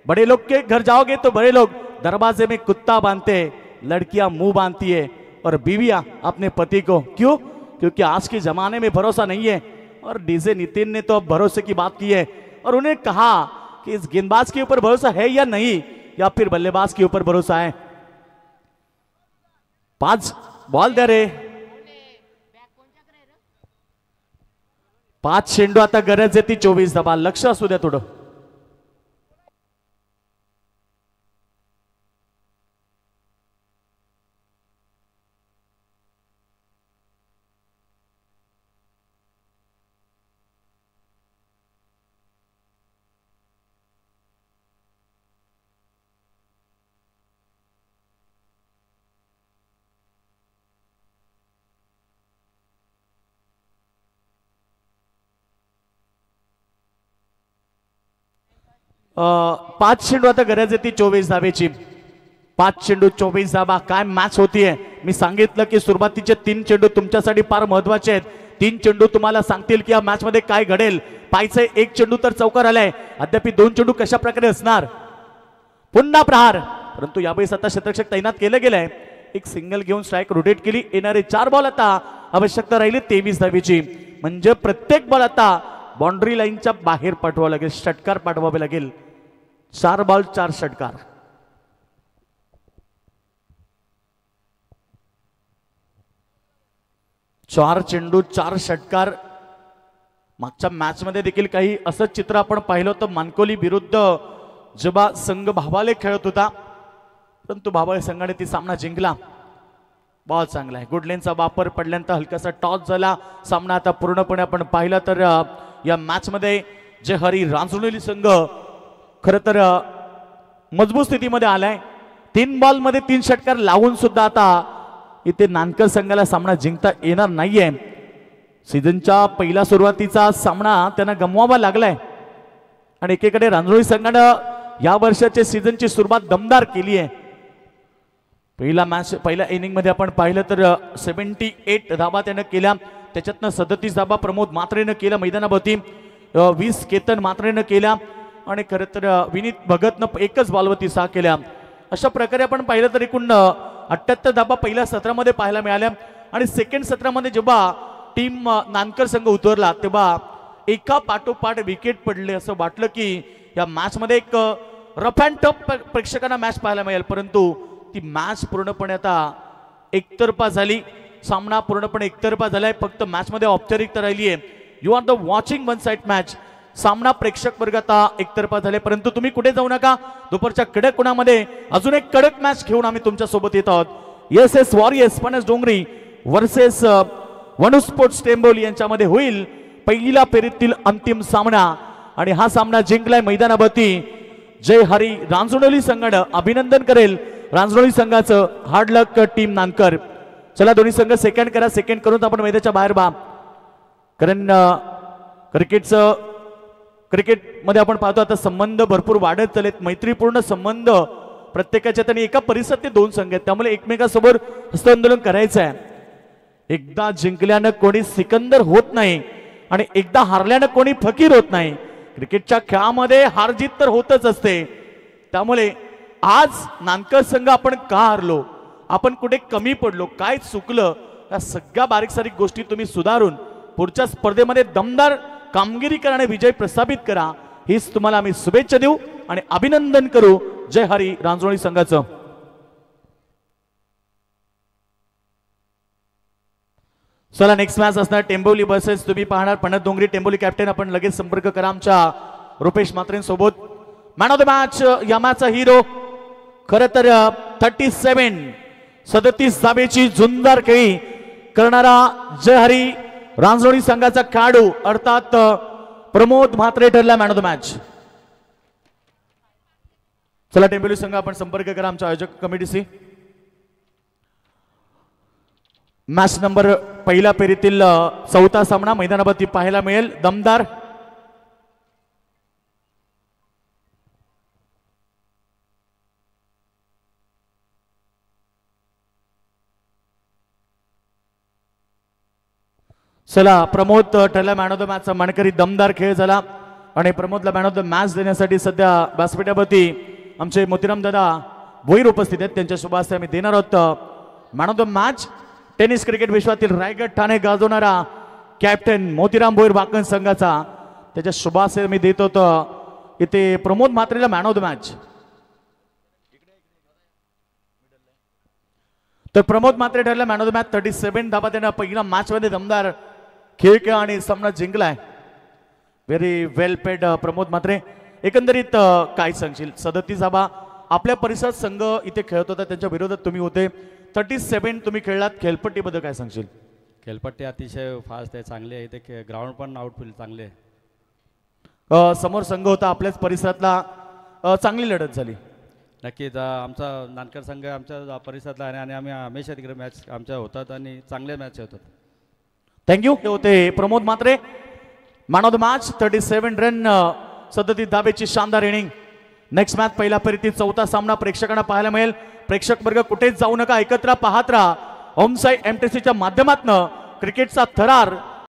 बड़े लोग के घर जाओगे तो बड़े लोग दरवाजे में कुत्ता बांधते हैं, लड़कियां मुंह बांधती है और बीवियां अपने पति को. क्यों? क्योंकि आज के जमाने में भरोसा नहीं है. और डीजे नितिन ने तो अब भरोसे की बात की है और उन्हें कहा कि इस गेंदबाज के ऊपर भरोसा है या नहीं, या फिर बल्लेबाज के ऊपर भरोसा है. 5 बॉल द्या रे. 5 चेंडू आता गरज आहे ती 24 धावा. लक्ष असू द्या थोडं. पाच चेंडू आता गरज आहे ती 24 धावेची. 5 चेंडू 24 धावा. काय मॅच होतीये. मी सांगितलं की सुरुवातीचे 3 चेंडू तुमच्यासाठी फार महत्वाचे आहेत. 3 चेंडू तुम्हाला सांगतील की या मॅच मध्ये काय घडेल. पाहायचंय 1 चेंडू तर चौकार आलाय, अद्याप 2 चेंडू कशा प्रकारे असणार. पुन्हा प्रहार, परंतु यावेळेस आता क्षेत्ररक्षक तैनात केलं गेलंय. एक सिंगल घेऊन स्ट्राईक रोटेट केली. येणारे 4 बॉल आता आवश्यकता राहिली 23 धावेची. म्हणजे प्रत्येक बॉल आता बाउंड्री लाईनच्या बाहेर पाठवावं लागेल, षटकार पाठवावे लागेल. 4 बॉल 4 षटकार. चार चेंडू 4 षटकार. मागच्या मॅच मध्ये देखील काही असंच चित्र आपण पाहिलं होतं. मानकोली विरुद्ध जेव्हा संघ भावाले खेळत होता, परंतु भावाले संघाने ती सामना जिंकला. बॉल चांगला आहे, गुडलेनचा वापर पडल्यानंतर हलकासा टॉस झाला. सामना आता पूर्णपणे आपण पाहिला तर या मॅच मध्ये जे हरी रांजणोली संघ खरं तर मजबूत स्थितीमध्ये आलाय. 3 बॉल मध्ये 3 षटकार लावून सुद्धा आता इथे नानकर संघाला सामना जिंकता येणार नाहीये. सीझनच्या पहिल्या सुरुवातीचा सामना त्यांना गमवावा लागलाय आणि एकीकडे रांजणोली संघानं या वर्षाच्या सीझनची सुरुवात दमदार केली आहे. पहिल्या इनिंग मध्ये आपण पाहिलं तर 78 धाबा त्यानं केल्या, त्याच्यातनं 37 धाबा प्रमोद मात्रेनं केल्या मैदानाभोवती, 20 केतन मात्रेनं केल्या आणि खरं तर विनीत भगतनं एकच बॉलवरती 6 केल्या. अशा प्रकारे आपण पाहिलं तर एकूण 78 धाबा पहिल्या सत्रामध्ये पाहायला मिळाल्या. आणि सेकंड सत्रामध्ये जेव्हा टीम नानकर संघ उतरला तेव्हा एका पाठोपाठ विकेट पडले. असं वाटलं की या मॅच मध्ये एक रफ अँड टफ प्रेक्षकांना मॅच पाहायला मिळेल, परंतु ती मॅच पूर्णपणे आता एकतर्फा झाली. सामना पूर्णपणे एकतर्फा झालाय. फक्त मॅच मध्ये औपचारिकता राहिली आहे. You are the watching one side match. सामना प्रेक्षक वर्ग आता एकतर्फा झाले, परंतु तुम्ही कुठे जाऊ नका. दुपारच्या कडक कोणामध्ये अजून एक कडक मॅच घेऊन आम्ही तुमच्या सोबत येत आहोत. एस वॉरियर्स पणस डोंगरी वर्सेस वनू स्पोर्ट्स टेंबोली यांच्यामध्ये होईल पहिल्या फेरीतील अंतिम सामना. आणि हा सामना जिंकलाय मैदानाभोवती जय हरी रांजणोली संघानं. अभिनंदन करेल रांजणोली संघाचं. हार्ड लक टीम नानकर. चला दोन्ही संघ सेकंड करा, सेकंड करून आपण मैदानाच्या बाहेर बा. कारण क्रिकेटमध्ये आपण पाहतो आता संबंध भरपूर वाढत चालेत. मैत्रीपूर्ण संबंध प्रत्येकाच्या आणि एका परिसरात 2 संघ आहेत, त्यामुळे एकमेकांसमोर हस्तांदोलन करायचं आहे. एकदा जिंकल्यानं कोणी सिकंदर होत नाही आणि एकदा हारल्यानं कोणी फकीर होत नाही. क्रिकेटच्या खेळामध्ये हार जीत तर होतच असते. त्यामुळे आज नानकर संघ आपण का हारलो, आपण कुठे कमी पडलो, काय चुकलं, या सगळ्या बारीक सारीक गोष्टी तुम्ही सुधारून पुढच्या स्पर्धेमध्ये दमदार कामगिरी करा आणि विजय प्रस्थापित करा, हीच तुम्हाला आम्ही शुभेच्छा देऊ आणि अभिनंदन करू जय हरी रांजणोली संघाचं. चला नेक्स्ट मॅच असणार टेंबोली वर्सेस तुम्ही पाहणार पणत डोंगरी. टेंबोली कॅप्टन आपण लगेच संपर्क करा आमच्या रुपेश मात्रेंसोबत. मॅन ऑफ द मॅच या मॅचचा हिरो खरं तर 37 धावेची झुंजार खेळी करणारा जय हरी रांजणोली संघाचा खेळाडू अर्थात प्रमोद म्हात्रे ठरला मॅन ऑफ द मॅच. चला टेंबोली संघ आपण संपर्क करा आमच्या आयोजक कमिटीशी. मॅच नंबर पहिल्या फेरीतील 4था सामना मैदानावरती पाहायला मिळेल. दमदार चला प्रमोद ठरला मॅन ऑफ द मॅचचा मानकरी. दमदार खेळ झाला आणि प्रमोदला मॅन ऑफ द मॅच देण्यासाठी सध्या व्यासपीठावरती आमचे मोतीराम दादा भोईर उपस्थित आहेत. त्यांच्या शुभ हस्ते आम्ही देणार आहोत man of the match. Tennis cricket विश्वातील रायगड ठाणे गाजवणारा कॅप्टन मोतीराम भोईर वाकण संघाचा त्याच्या शुभ हस्ते मी देत होतो इथे प्रमोद म्हात्रेला मॅन ऑफ द मॅच. तर प्रमोद म्हात्रे ठरला मॅन ऑफ द मॅच. 37 धाबा त्यानं पहिल्या मॅच मध्ये दमदार खेळ खेळ आणि सामना जिंकलाय. Very well played Pramod Mhatre. एकंदरीत काय सांगशील, 37 धाबा आपल्या परिसरात संघ इथे खेळत होता, त्यांच्या विरोधात तुम्ही होते. 37 तुम्ही खेळलात. खेळपट्टीबद्दल काय सांगशील? खेळपट्टी अतिशय फास्ट आहे, चांगली आहे. इथे ग्राउंड पण आउटफील्ड चांगले आहे. समोर संघ होता आपल्याच परिसरातला, चांगली लढत झाली. नक्कीच आमचा नानकर संघ आमच्या परिसरातला आहे आणि आम्ही हमेशा तिकडे मॅच आमच्या होतात आणि चांगल्या मॅच होतात. थँक्यू. हे होते Pramod Mhatre man of the match. 37 run 37 धावेची शानदार इनिंग. नेक्स्ट मॅच पहिल्या फेरीतील 4था सामना प्रेक्षकांना पाहायला मिळेल. प्रेक्षक वर्ग कुठेच जाऊ नका, एकत्र पाहत राहा. होम साइड एमटीसीच्या माध्यमातून क्रिकेटचा थरार